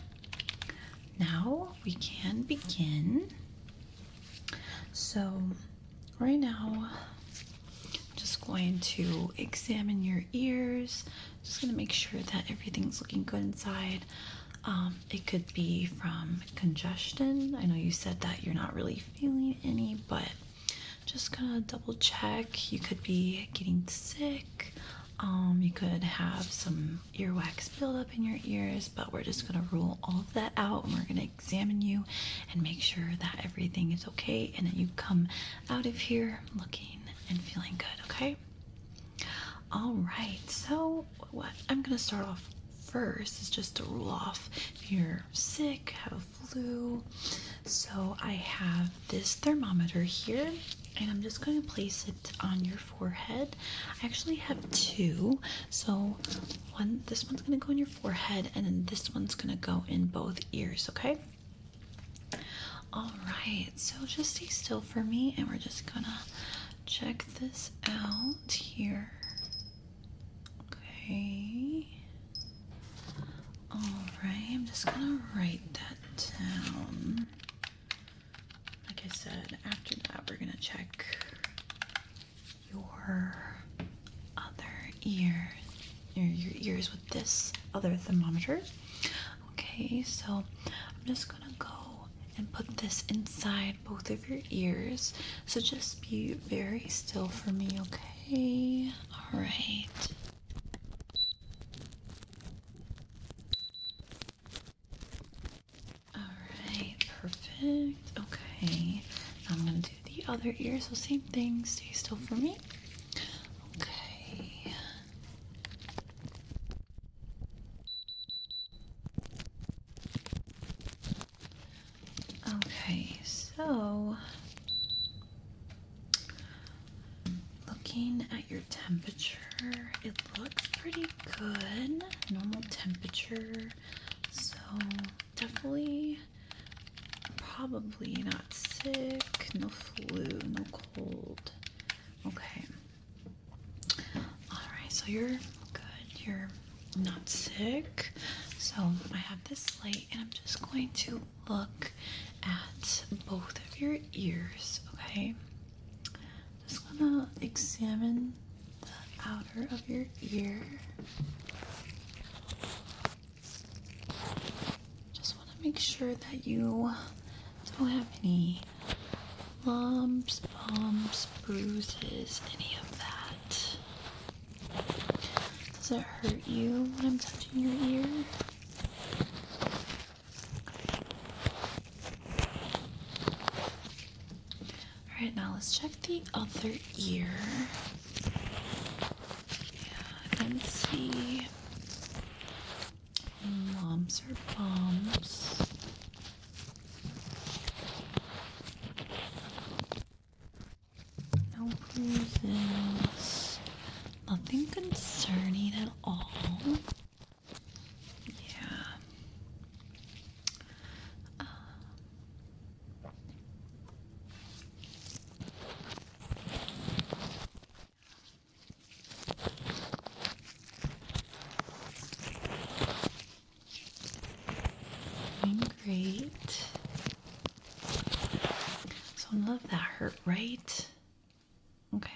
Now we can begin. So right now, I'm just going to examine your ears. Just gonna make sure that everything's looking good inside. It could be from congestion. I know you said that you're not really feeling any, but just gonna double check. You could be getting sick. You could have some earwax buildup in your ears, but we're just gonna rule all of that out and we're gonna examine you and make sure that everything is okay and that you come out of here looking and feeling good, okay? All right, so what I'm gonna start off first is just to rule off if you're sick, have a flu. So I have this thermometer here and I'm just going to place it on your forehead. I actually have two. So this one's going to go on your forehead and then this one's going to go in both ears, okay? All right, so just stay still for me and we're just going to check this out here. Okay. All right, I'm just gonna write that down. Like I said, after that, we're gonna check your other ear, your ears with this other thermometer. Okay, so I'm just gonna go and put this inside both of your ears. So just be very still for me, okay? All right. Perfect. Okay. Now I'm gonna do the other ear. So same thing. Stay still for me. Okay. Okay. So looking at your temperature, it looks pretty good. Normal temperature. So definitely. Probably not sick, no flu, no cold. Okay. Alright, so you're good. You're not sick. So I have this light and I'm just going to look at both of your ears, okay? Just gonna examine the outer of your ear. Just want to make sure that you don't have any lumps, bumps, bruises, any of that. Does it hurt you when I'm touching your ear? Okay. Alright, now let's check the other ear. Yeah, I don't see lumps or bumps. No bruises. Nothing concerning at all. Yeah. Doing great. So none of that hurt, right? Okay.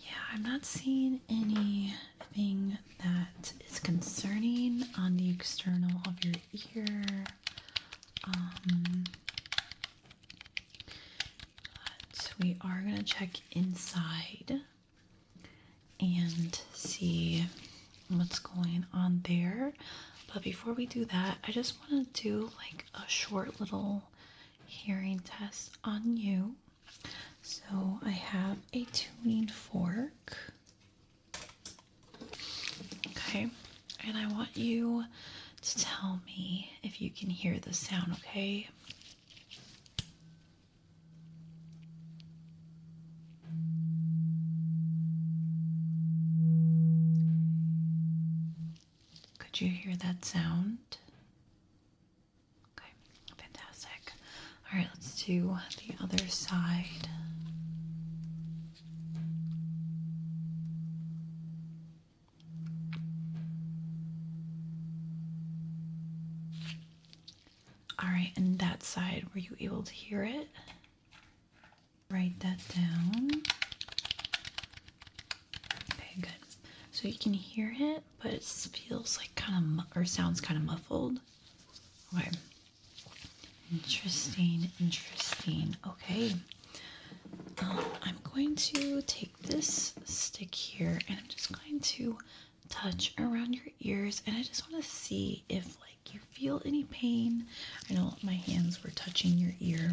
Yeah, I'm not seeing anything that is concerning on the external of your ear. But we are going to check inside and see what's going on there. But before we do that, I just want to do like a short little hearing test on you. So I have a tuning fork. Okay, and I want you to tell me if you can hear the sound, okay? Could you hear that sound? Okay, fantastic. All right, let's do the other side. All right, and that side, were you able to hear it? Write that down. Okay, good. So you can hear it, but it feels like kind of, or sounds kind of muffled. Okay. Interesting, interesting. Okay. I'm going to take this stick here and I'm just going to touch around your ears, and I just want to see if like you feel any pain. I know my hands were touching your ear,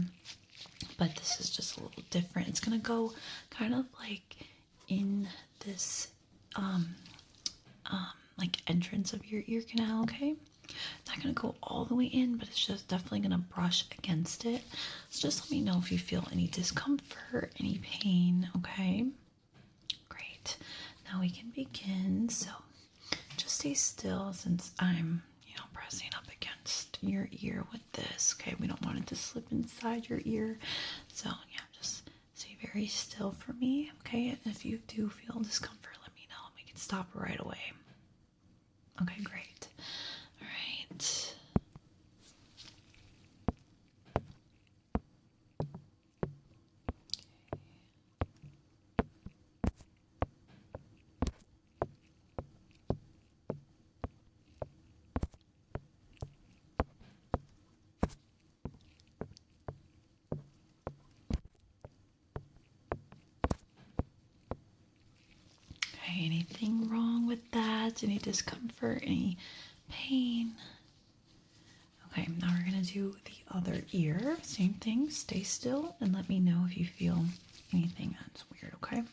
but this is just a little different. It's gonna go kind of like in this like entrance of your ear canal, okay? It's not gonna go all the way in, but it's just definitely gonna brush against it. So just let me know if you feel any discomfort, any pain, okay? Great. Now we can begin. So just stay still since I'm, pressing up against your ear with this. Okay, we don't want it to slip inside your ear. So yeah, just stay very still for me. Okay, and if you do feel discomfort, let me know and we can stop right away. Okay, great. All right. Okay, anything wrong with that? Any discomfort? Any pain? Okay, now we're gonna do the other ear. Same thing, stay still and let me know if you feel anything that's weird, okay?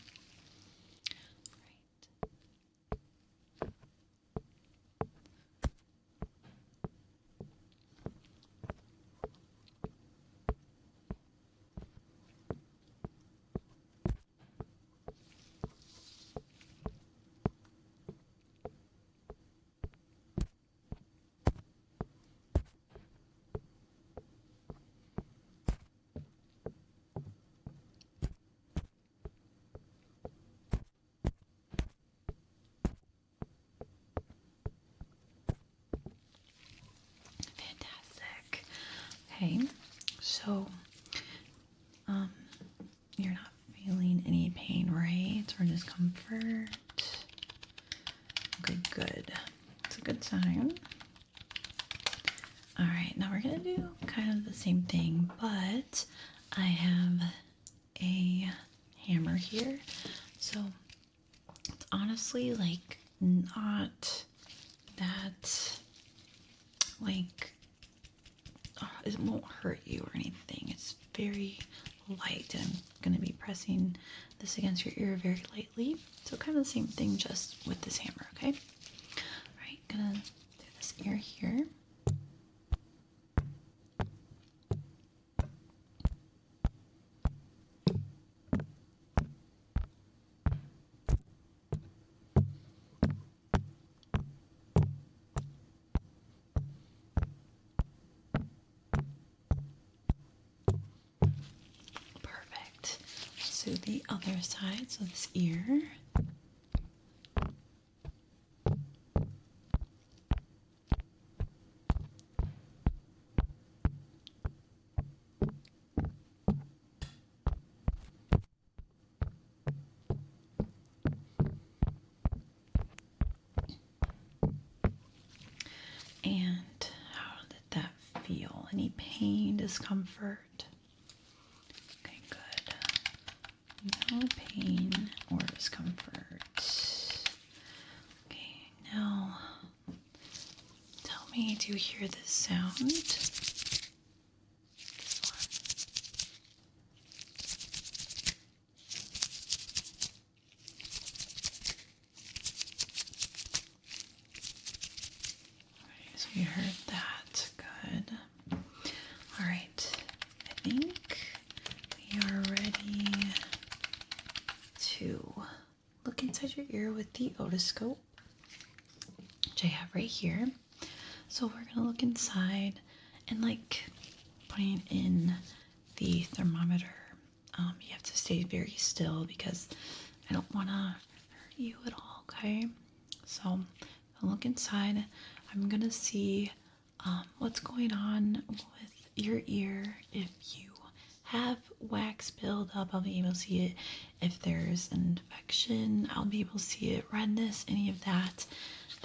Fantastic. Okay, so you're not feeling any pain, right? Or discomfort? Okay, good. It's a good sign. All right, now we're gonna do kind of the same thing, but I have a hammer here. So it's honestly like not that like it won't hurt you or anything. It's very light, and I'm going to be pressing this against your ear very lightly. So kind of the same thing, just with this hammer, okay? All right, gonna do this ear here. Perfect. So the other side, so this ear. And how did that feel? Any pain, discomfort? Okay, good. No pain or discomfort. Okay, now tell me, do you hear this sound? This one. with the otoscope, which I have right here. So we're gonna look inside and like putting in the thermometer. You have to stay very still because I don't want to hurt you at all, okay? So I'll look inside. I'm gonna see what's going on with your ear. If you have wax build up, I'll be able to see it. If there's an infection, I'll be able to see it. Redness, any of that.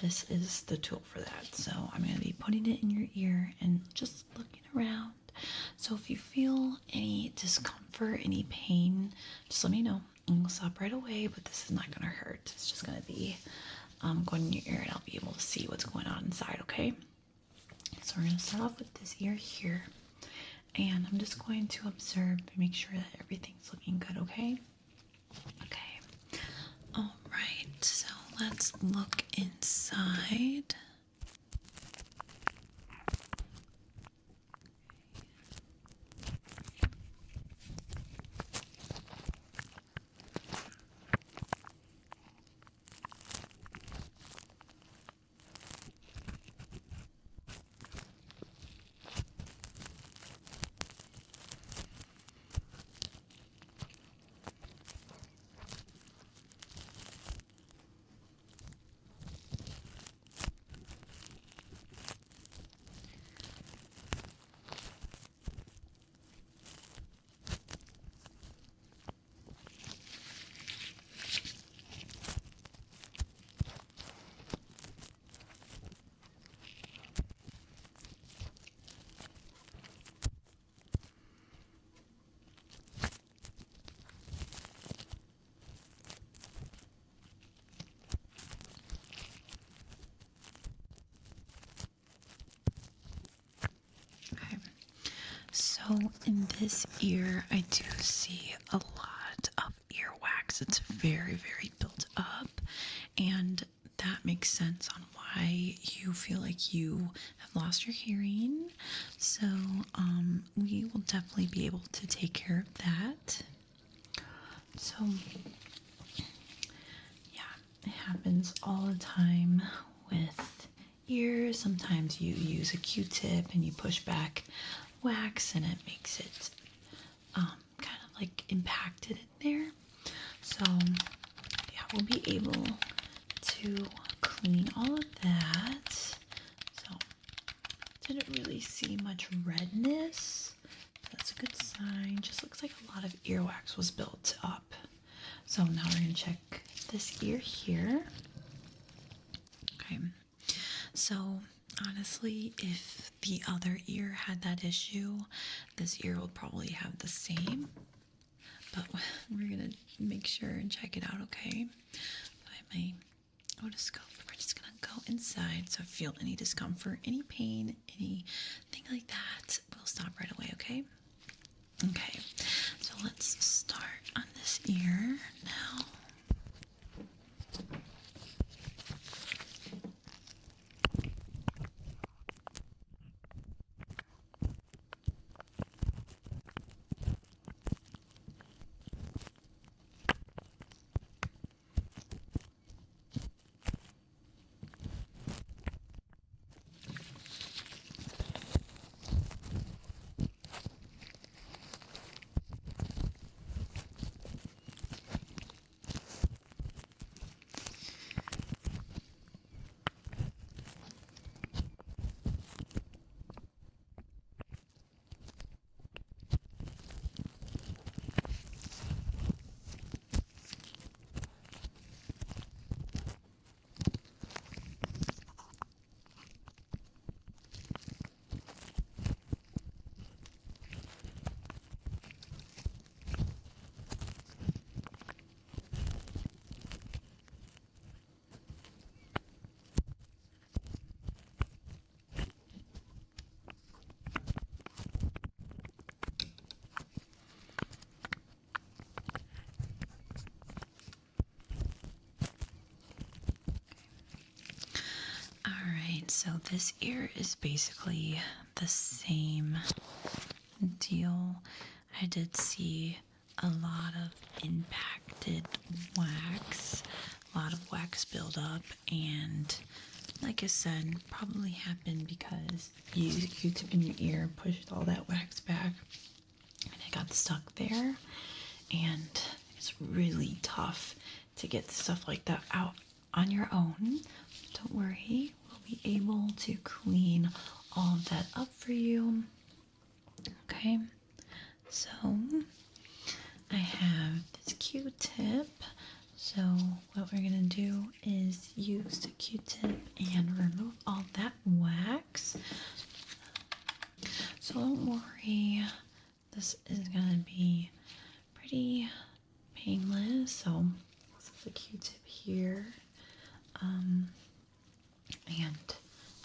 This is the tool for that. So I'm going to be putting it in your ear and just looking around. So if you feel any discomfort, any pain, just let me know and we'll stop right away. But this is not going to hurt. It's just going to be going in your ear and I'll be able to see what's going on inside, okay? So we're going to start off with this ear here. And I'm just going to observe and make sure that everything's looking good, okay? Okay. All right, so let's look inside. So in this ear, I do see a lot of earwax. It's very, very built up, and that makes sense on why you feel like you have lost your hearing. So we will definitely be able to take care of that. So yeah, it happens all the time with ears. Sometimes you use a Q-tip and you push back wax and it makes it kind of like impacted in there. So yeah, we'll be able to clean all of that. So didn't really see much redness. That's a good sign. Just looks like a lot of earwax was built up. So now we're gonna check this ear here. Okay, so honestly, if the other ear had that issue, this ear will probably have the same. But we're gonna make sure and check it out, okay? By my otoscope, we're just gonna go inside. So if you feel any discomfort, any pain, anything like that, we'll stop right away, okay? Okay, so let's start on this ear now. Alright, so this ear is basically the same deal. I did see a lot of impacted wax, a lot of wax buildup, and like I said, probably happened because you used a Q-tip in your ear, pushed all that wax back, and it got stuck there. And it's really tough to get stuff like that out on your own. Don't worry, we'll be able to clean all of that up for you. Okay, so I have this Q-tip. So what we're gonna do is use the Q-tip and remove all that wax. So don't worry, this is gonna be pretty painless. So this is a Q-tip here. And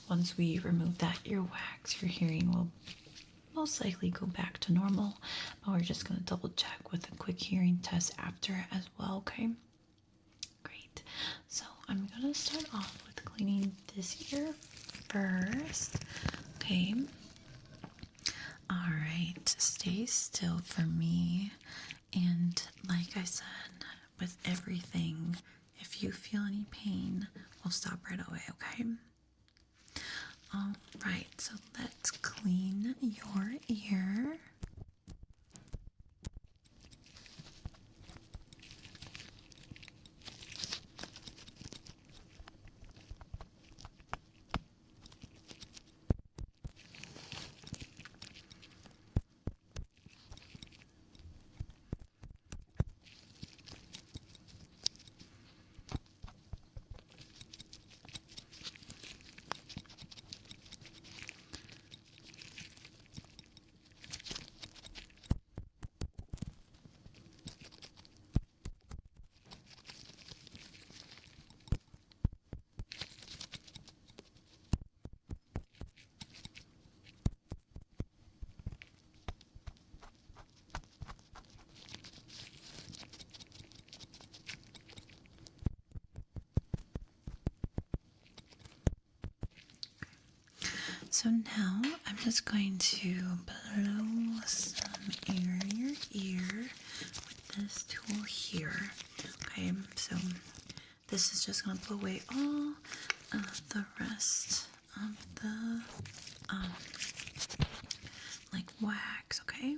once we remove that earwax, your hearing will most likely go back to normal, but we're just going to double check with a quick hearing test after as well, okay? Great. So I'm going to start off with cleaning this ear first, okay? All right, stay still for me. And like I said, with everything, if you feel any pain, we'll stop right away, okay? All right, so let's clean your ear. So now I'm just going to blow some air in your ear with this tool here. Okay, so this is just going to blow away all of the rest of the like wax, okay?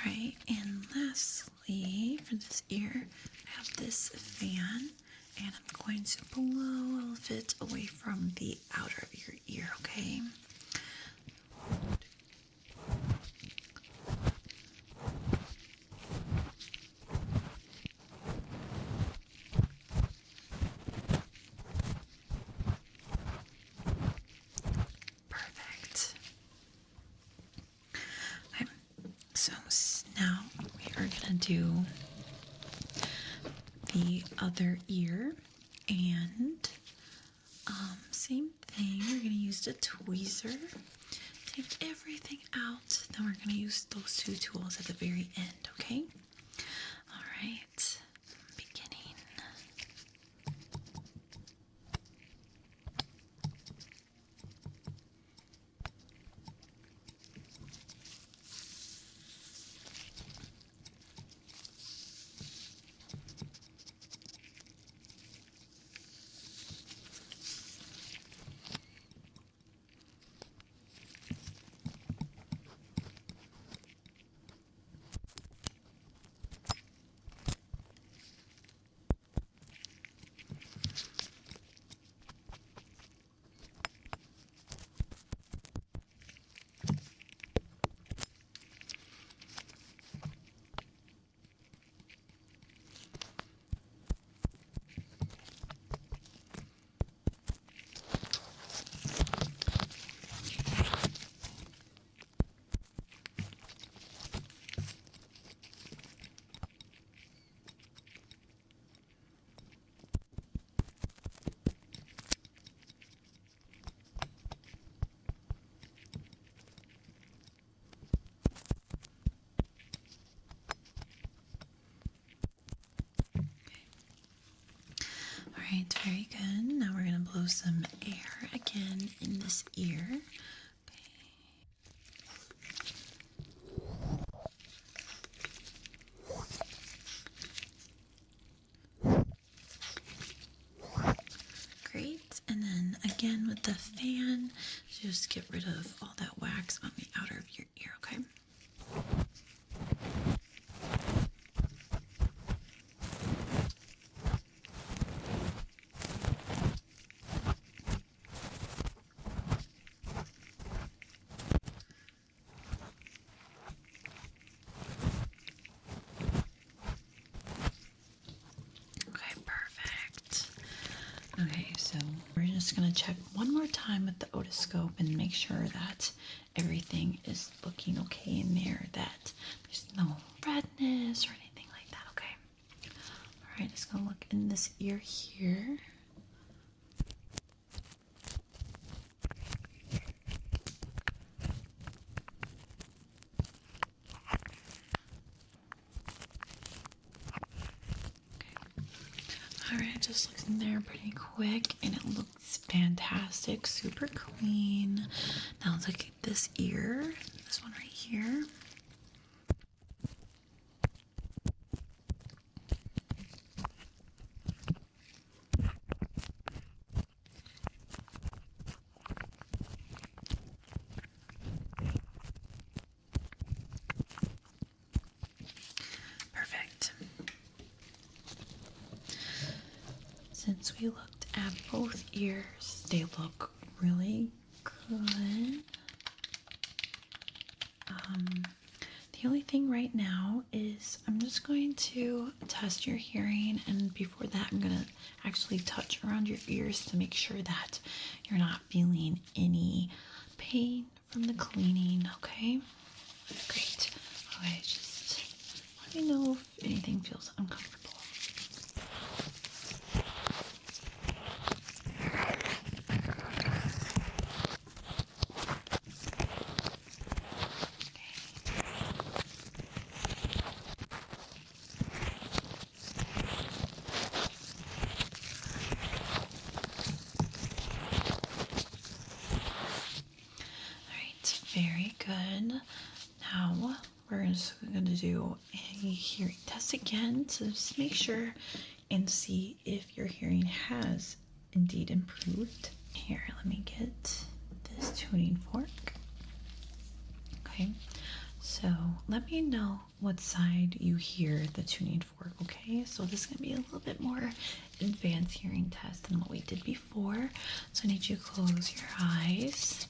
Alright, and lastly, for this ear, I have this fan, and I'm going to blow all of it away from the outer of your ear, okay? Perfect. Okay, so now we are gonna do the other ear, and same thing. We're gonna use the tweezer, take everything out. Then we're gonna use those two tools at the very end. Okay. All right. Beginning. All right, very good. Now we're gonna blow some air again in this ear. Okay. again with the fan. Just get rid of all that wax on the outer of your ear, okay? Okay, perfect. Okay, so we're just gonna check one more time with the otoscope and make sure that everything is looking okay in there, that there's no redness or anything like that, okay? All right, just gonna look in this ear here. Alright, just looks in there pretty quick and it looks fantastic, super clean. Now let's look at this ear, this one right here. Perfect. Since we looked at both ears, they look really good. The only thing right now is I'm just going to test your hearing, and before that I'm going to actually touch around your ears to make sure that you're not feeling any pain from the cleaning, okay? Great. Okay, just let me know if anything feels uncomfortable. Very good. Now we're just going to do a hearing test again to just make sure and see if your hearing has indeed improved. Here, let me get this tuning fork. Okay, so let me know what side you hear the tuning fork, okay? So this is going to be a little bit more advanced hearing test than what we did before. So I need you to close your eyes.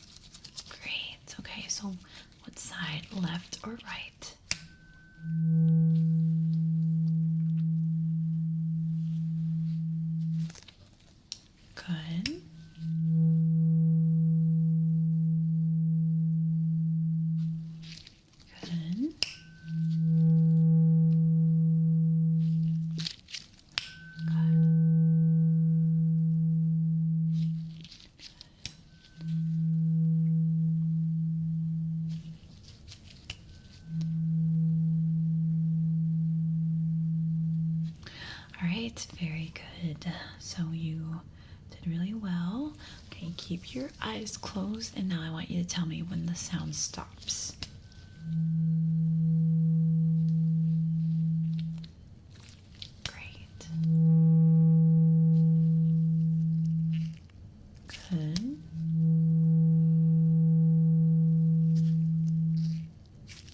Great. Okay, so what side, left or right? Good. Good. All right, very good. So you did really well. Okay, keep your eyes closed, and now I want you to tell me when the sound stops. Great. Good.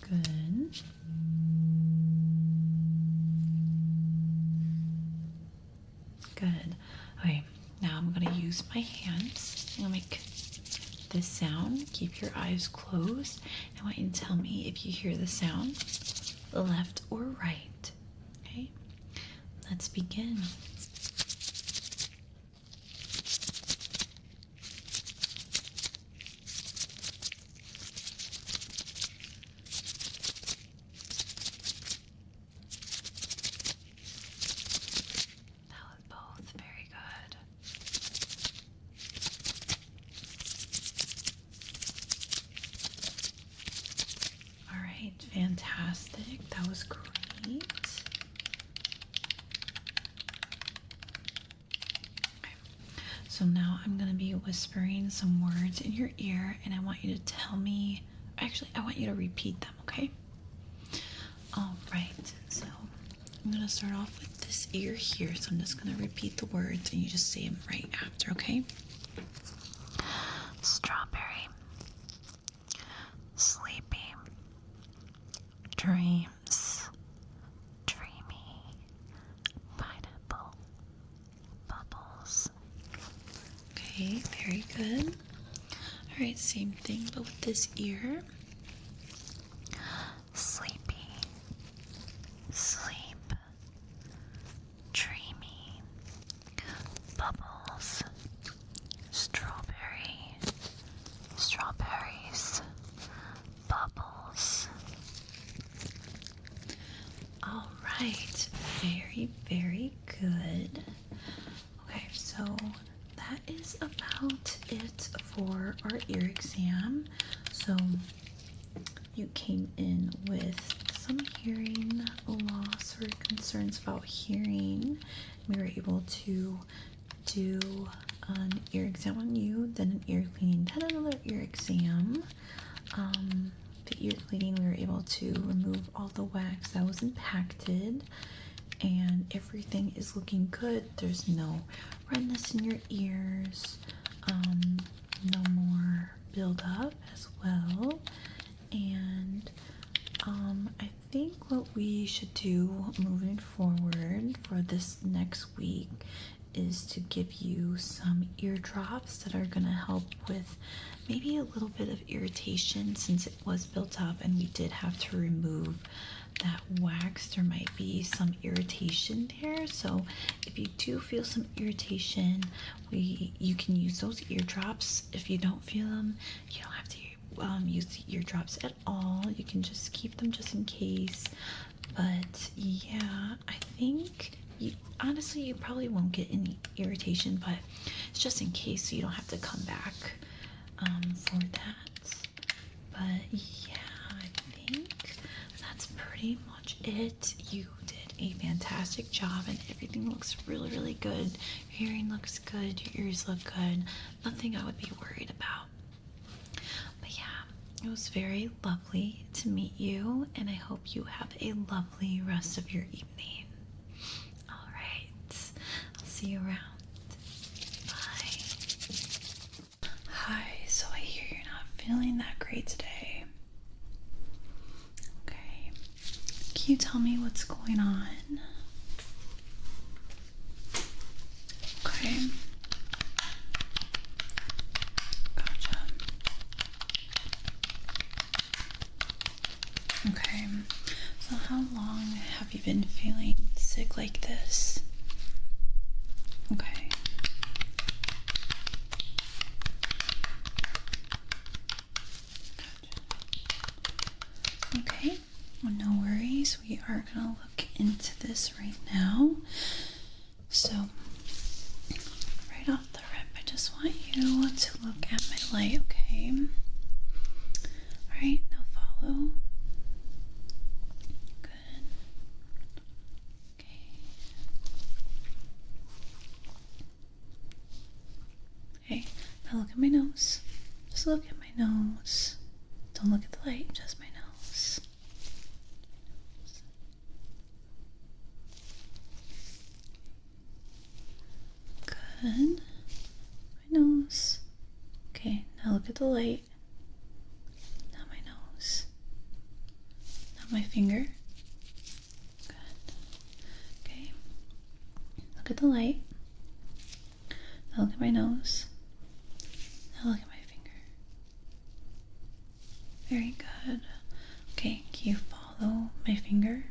Good. Good. Okay, now I'm going to use my hands. I'm going to make this sound. Keep your eyes closed. I want you to tell me if you hear the sound, left or right. Okay, let's begin. Very good. All right, fantastic. That was great. Okay. So now I'm going to be whispering some words in your ear, and I want you to tell me, actually, I want you to repeat them, okay? All right, so I'm going to start off with this ear here, so I'm just going to repeat the words and you just say them right after, okay? strawberry, sleepy, dreams, dreamy, pineapple, bubbles. Okay, very good. Alright, same thing, but with this ear. Sleepy, sleep, dreamy, bubbles, strawberry, strawberries, bubbles. All right, very, very good. Okay, so that is about it for our ear exam. So you came in with some hearing loss or concerns about hearing. We were able to do an ear exam on you, then an ear cleaning, then another ear exam. The ear cleaning, we were able to remove all the wax that was impacted, and everything is looking good. There's no redness in your ears, no more buildup as well. And I think what we should do moving forward for this next week is to give you some ear drops that are going to help with maybe a little bit of irritation, since it was built up and we did have to remove that wax. There might be some irritation there, so if you do feel some irritation, you can use those ear drops. If you don't feel them, you don't have to use the ear drops at all. You can just keep them just in case. But yeah, I think honestly you probably won't get any irritation, but it's just in case, so you don't have to come back for that. But yeah, I think that's pretty much it. You did a fantastic job and everything looks really, really good. Your hearing looks good, your ears look good. Nothing I would be worried about. But yeah, it was very lovely to meet you, and I hope you have a lovely rest of your evening. All right, I'll see you around. Bye. Hi, so I hear you're not feeling that great today. Okay, can you tell me what's going on? Okay. Gotcha. Okay, so how long have you been feeling sick like this? Okay. Gotcha. Okay, well, no worries. We are gonna look into this right now. So, right off the rip, I just want you to look at my light, okay? Alright, now follow. Good. Okay. Okay, now look at my nose. Just look at my nose. Don't look at the light, just my nose. Good. My nose. Okay, now look at the light. Now my nose. Now my finger. Good. Okay. Look at the light. Now look at my nose. Now look at my finger. Very good. Okay, can you follow my finger?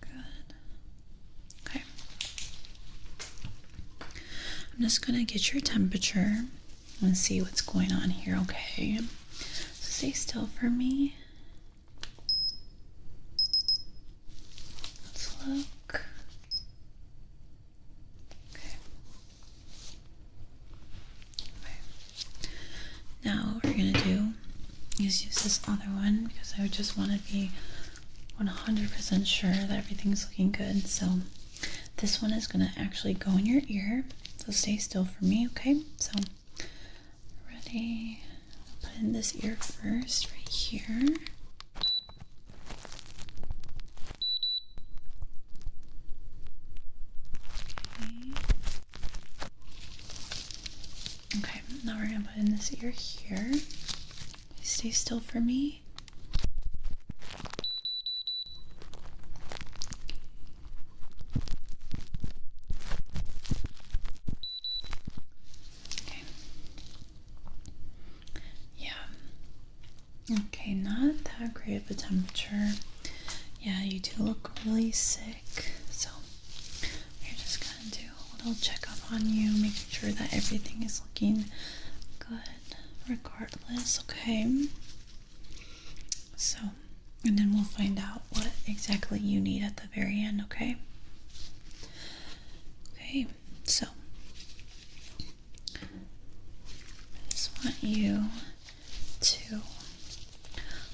Good. Okay. I'm just gonna get your temperature and see what's going on here, okay? So stay still for me. Let's look. Okay. Now what we're gonna do is use this other one because I just want to be 100% sure that everything's looking good. So this one is gonna actually go in your ear. So stay still for me, okay? So ready? I'll put in this ear first, right here. now we're gonna put in this ear here. Stay still for me. Okay. Yeah. Okay, not that great of a temperature. Yeah, you do look really sick. So we're just gonna do a little checkup on you, making sure that everything is looking good regardless, okay? So, and then we'll find out what exactly you need at the very end, okay? Okay, so I just want you to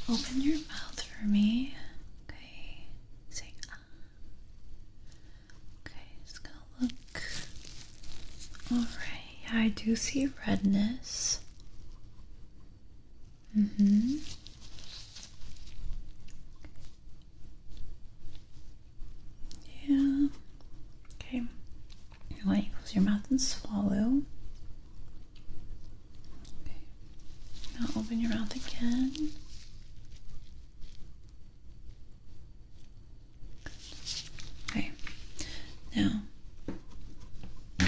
open your mouth for me. Okay, say ah. Okay, just gonna look. Alright, yeah, I do see redness. Yeah. Okay. I want you to close your mouth and swallow. Okay. Now open your mouth again. Okay. Now I'm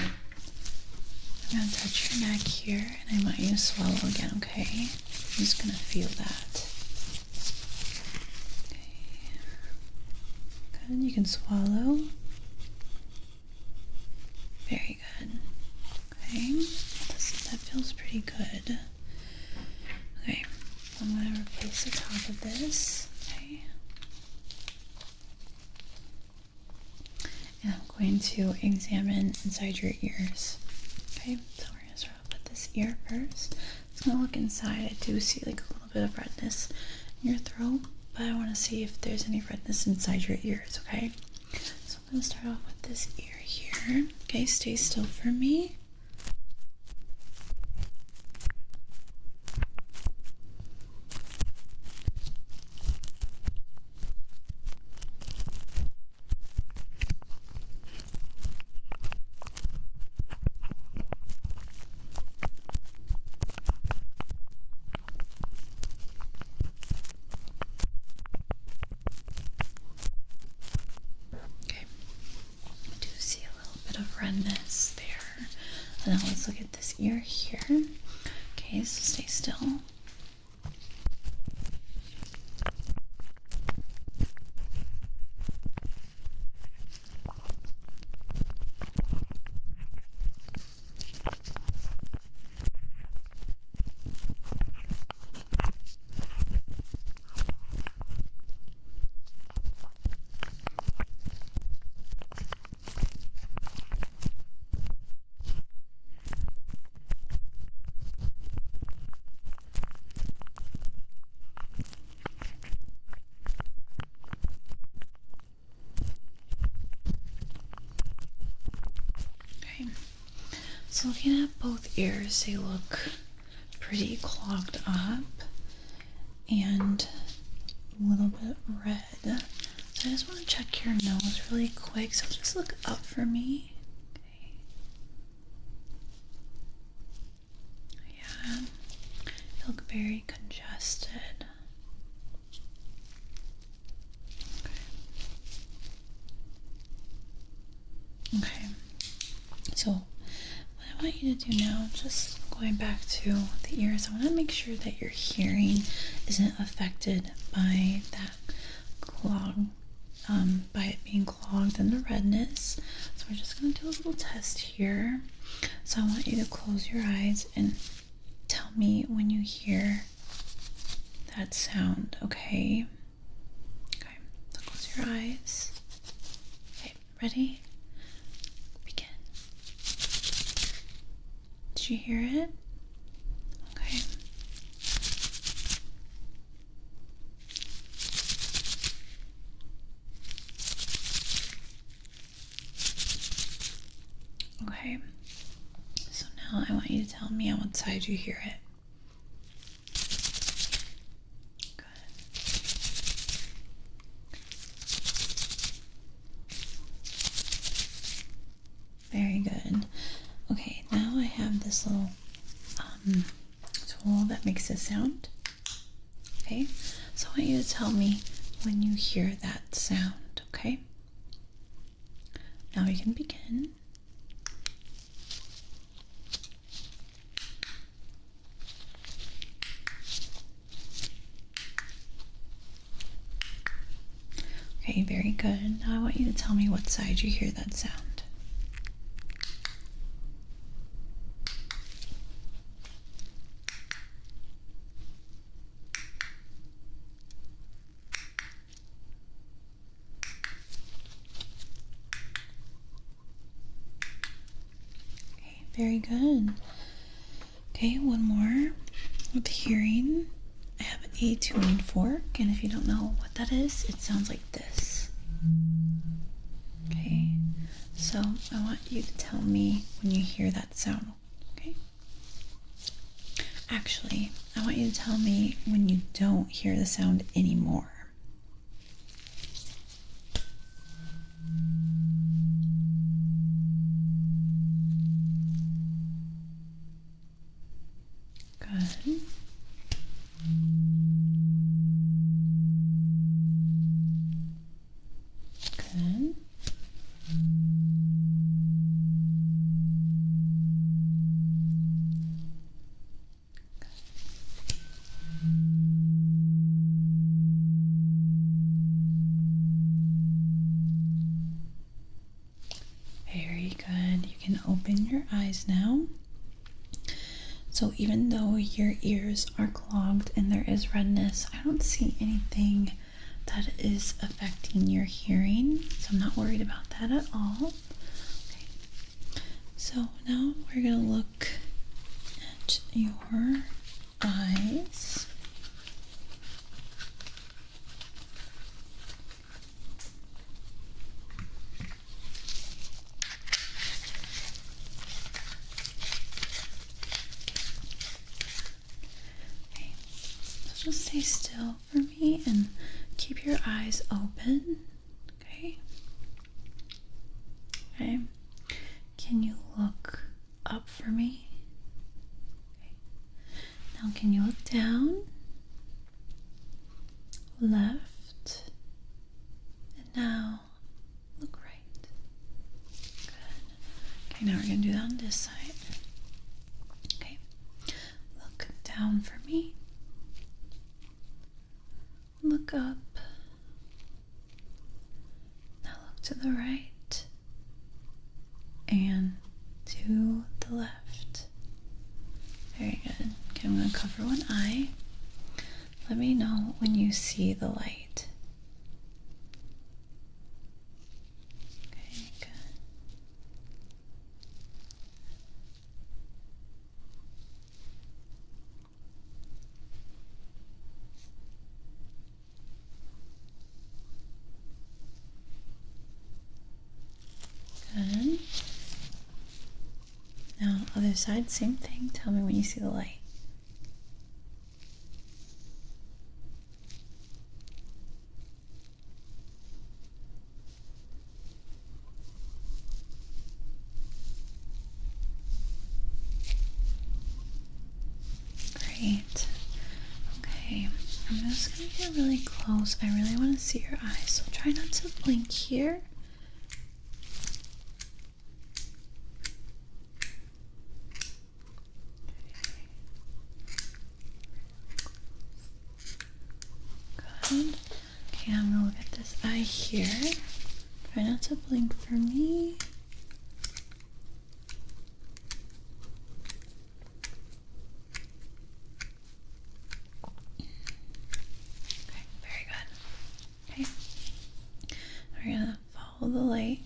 gonna touch your neck here and I want you to swallow again, okay? I'm just gonna feel that. Okay. Good. You can swallow. Very good. Okay. That feels pretty good. Okay. I'm gonna replace the top of this. Okay. And I'm going to examine inside your ears. Okay, so we're gonna start off with this ear first. It's gonna look inside. I do see like a little bit of redness in your throat, but I want to see if there's any redness inside your ears, okay? So I'm gonna start off with this ear here. Okay, stay still for me. Okay, I do see a little bit of redness there. And now let's look at this ear here. Okay, so stay still. Okay, so looking at both ears, they look pretty clogged up and a little bit red. So I just want to check your nose really quick. So just look up for me. Okay. Yeah, you look very congested. Okay. So what I want you to do now, just going back to the ears, I want to make sure that your hearing isn't affected by that clog, by it being clogged and the redness. So we're just going to do a little test here. So I want you to close your eyes and tell me when you hear that sound, okay? Okay, so close your eyes. Okay, ready? Begin. Did you hear it? Okay. Okay. So now I want you to tell me on what side you hear it. Very good. Okay, now I have this little tool that makes a sound. Okay, so I want you to tell me when you hear that sound, okay? Now we can begin. Okay, very good. Now I want you to tell me what side you hear that sound. Okay, very good. Okay, one more. With hearing, I have a tuning fork, and if you don't know what that is, it sounds like this. Okay, so I want you to tell me when you hear that sound, okay? Actually, I want you to tell me when you don't hear the sound anymore. Good. Good. Very good. You can open your eyes now. So even though your ears are clogged and there is redness, I don't see anything that is affecting your hearing. So I'm not worried about that at all. Okay. So now we're going to look at your eyes. Just stay still for me and keep your eyes open. Okay? Okay. Can you look up for me? Okay. Now can you look down? Left. And now look right. Good. Okay, now we're gonna do that on this side. Okay. Look down for me. Look up. Now look to the right and to the left. Very good. Okay, I'm going to cover one eye. Let me know when you see the light. Okay, good. Good. Now, other side, same thing. Tell me when you see the light. Great. Okay, I'm just gonna get really close. I really want to see your eyes, so try not to blink here. Good. Okay, I'm gonna look at this eye here. Try not to blink for me. Okay, very good. Okay. We're gonna follow the light.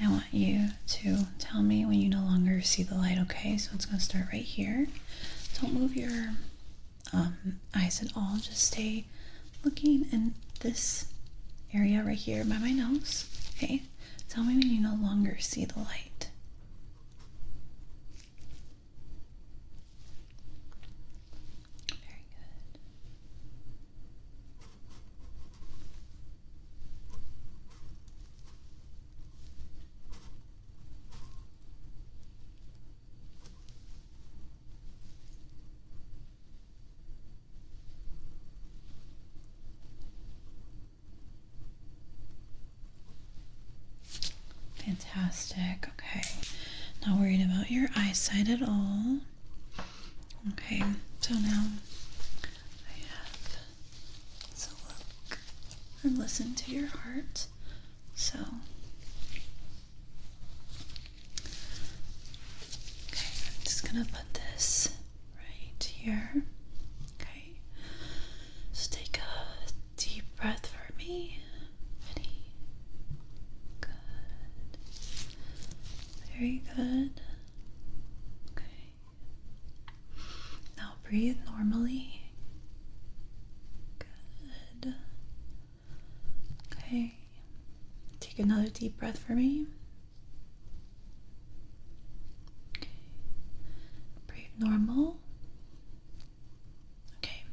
I want you to tell me when you no longer see the light, okay? So it's going to start right here. Don't move your eyes at all. Just stay looking in this area right here by my nose, okay? Tell me when you no longer see the light. Fantastic. Okay. Not worried about your eyesight at all. Okay. So now I have to look and listen to your heart. So, okay, I'm just gonna put this right here. Okay. Just take a deep breath for me. Ready? Good. Very good. Okay. Now breathe normally. Good. Okay. Take another deep breath for me. Okay. Breathe normal. Okay.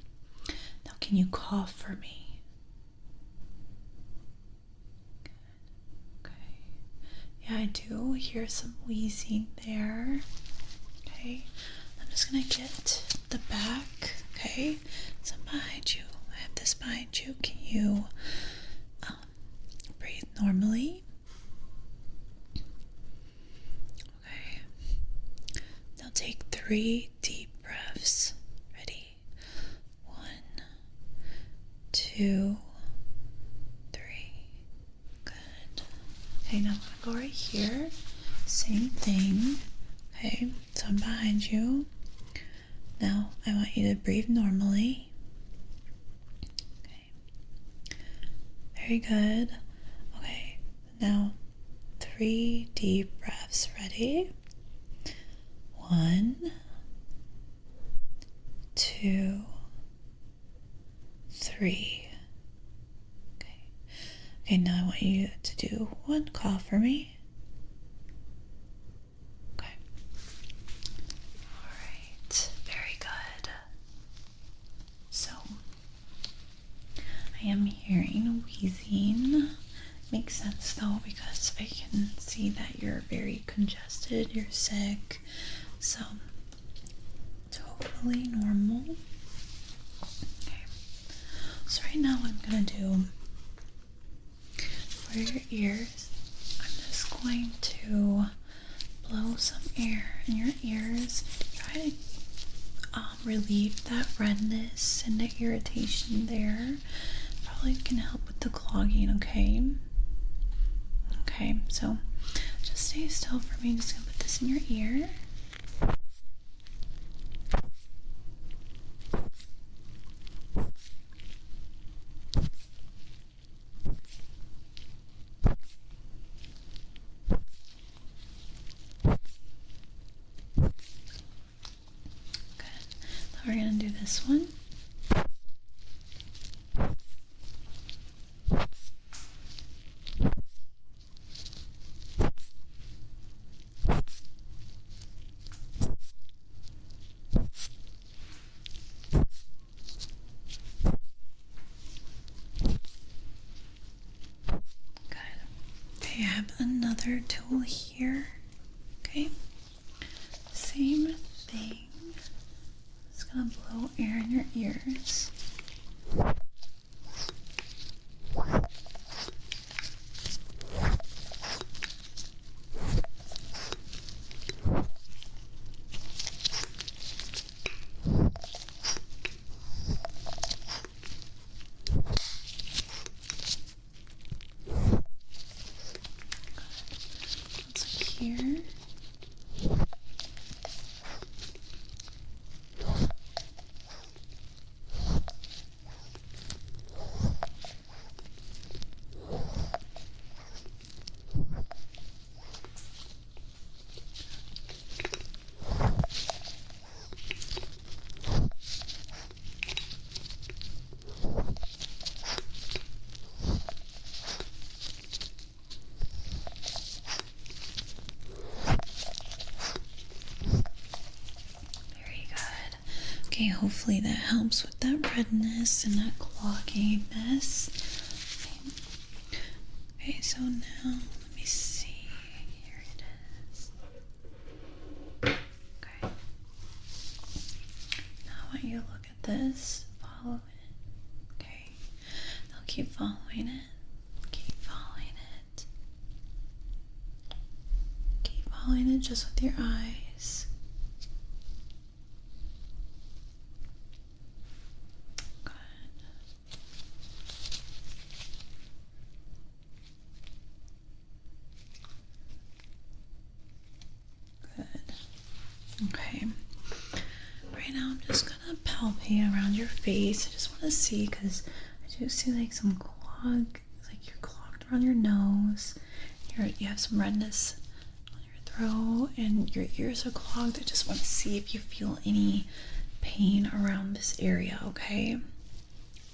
Now can you cough for me? Good. Okay. Yeah, I do hear some wheezing there. Okay. I'm just gonna get the back. Okay. So behind you. I have this behind you. Can you breathe normally? Okay. Now take 3 deep breaths. Ready? 1, 2, 3. Good. Okay, now I'm gonna go right here. Same thing. Okay, so I'm behind you. Now I want you to breathe normally. Okay. Very good. Okay, now 3 deep breaths. Ready? 1, 2, 3. Okay. Okay, now I want you to do 1 cough for me. Okay. Alright, very good. So, I am hearing wheezing. Makes sense though, because I can see that you're very congested, you're sick. So, totally normal. Okay. So right now what I'm gonna do for your ears, I'm just going to blow some air in your ears. Try to relieve that redness and the irritation there. Probably can help with the clogging, okay? Okay, so just stay still for me. I'm just gonna put this in your ear. We're gonna do this one. Good. Okay, I have another tool here. Okay. Same thing. Just gonna blow air in your ears. Looks like here. Very good. Okay, hopefully that helps with that redness and that clogginess. Okay, so now let me see. Here it is. Okay. Now I want you to look at this. Follow it. Okay. Now keep following it. Keep following it. following it just with your eyes. Good. Good. Okay. Right now, I'm just gonna palpate around your face. I just want to see, because I do see like some like you're clogged around your nose. You have some redness on your throat, and your ears are clogged. I just want to see if you feel any pain around this area. Okay.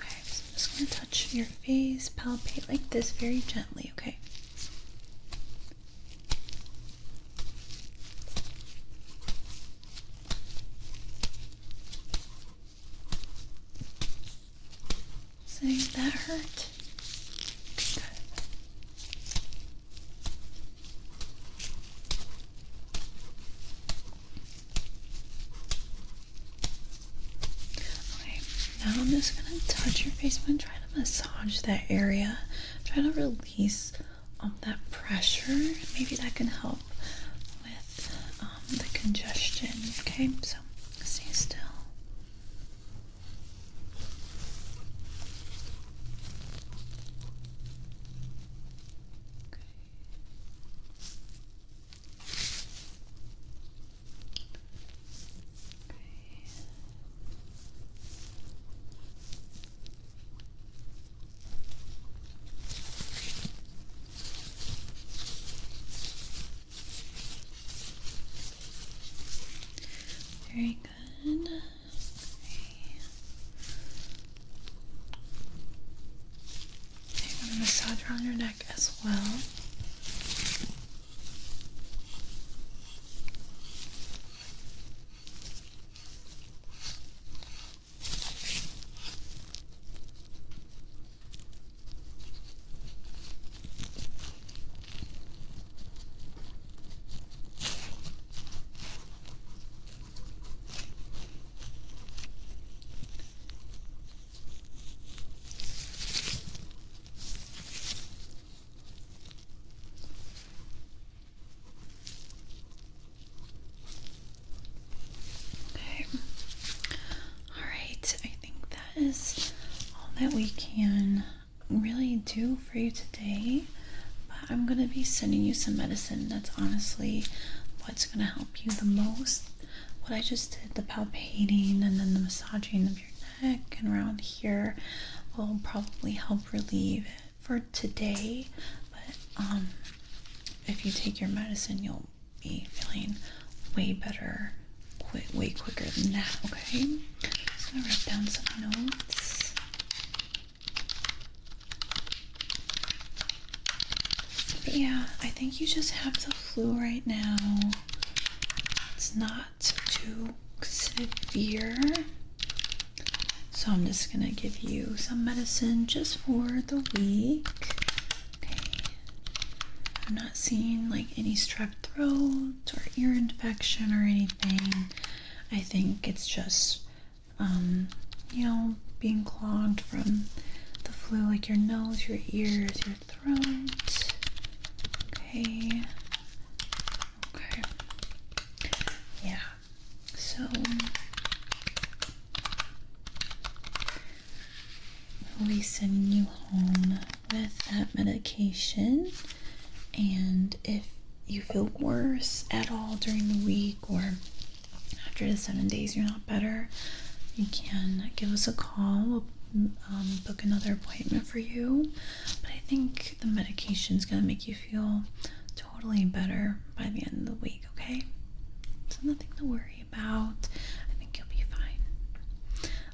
Okay. So I'm just gonna touch your face, palpate like this, very gently. Okay. Saying that hurt. Good. Okay, now I'm just gonna touch your face. I'm gonna try to massage that area. Try to release that pressure. Maybe that can help with the congestion. Okay, so stay still. Very good. Okay. I'm going to massage around your neck as well. Is all that we can really do for you today, but I'm going to be sending you some medicine. That's honestly what's going to help you the most. What I just did, the palpating and then the massaging of your neck and around here, will probably help relieve it for today, but if you take your medicine, you'll be feeling way better way quicker than that. Okay, just gonna write down some notes. But yeah, I think you just have the flu right now. It's not too severe, so I'm just gonna give you some medicine just for the week. Okay, I'm not seeing like any strep throat or ear infection or anything. I think it's just being clogged from the flu, like your nose, your ears, your throat. Okay. Yeah. So we'll be sending you home with that medication, and if you feel worse at all during the week or after the 7 days you're not better, you can give us a call. We'll book another appointment for you. But I think the medication is going to make you feel totally better by the end of the week, okay? So nothing to worry about. I think you'll be fine.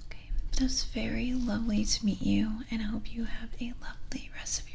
Okay, it was very lovely to meet you, and I hope you have a lovely rest of your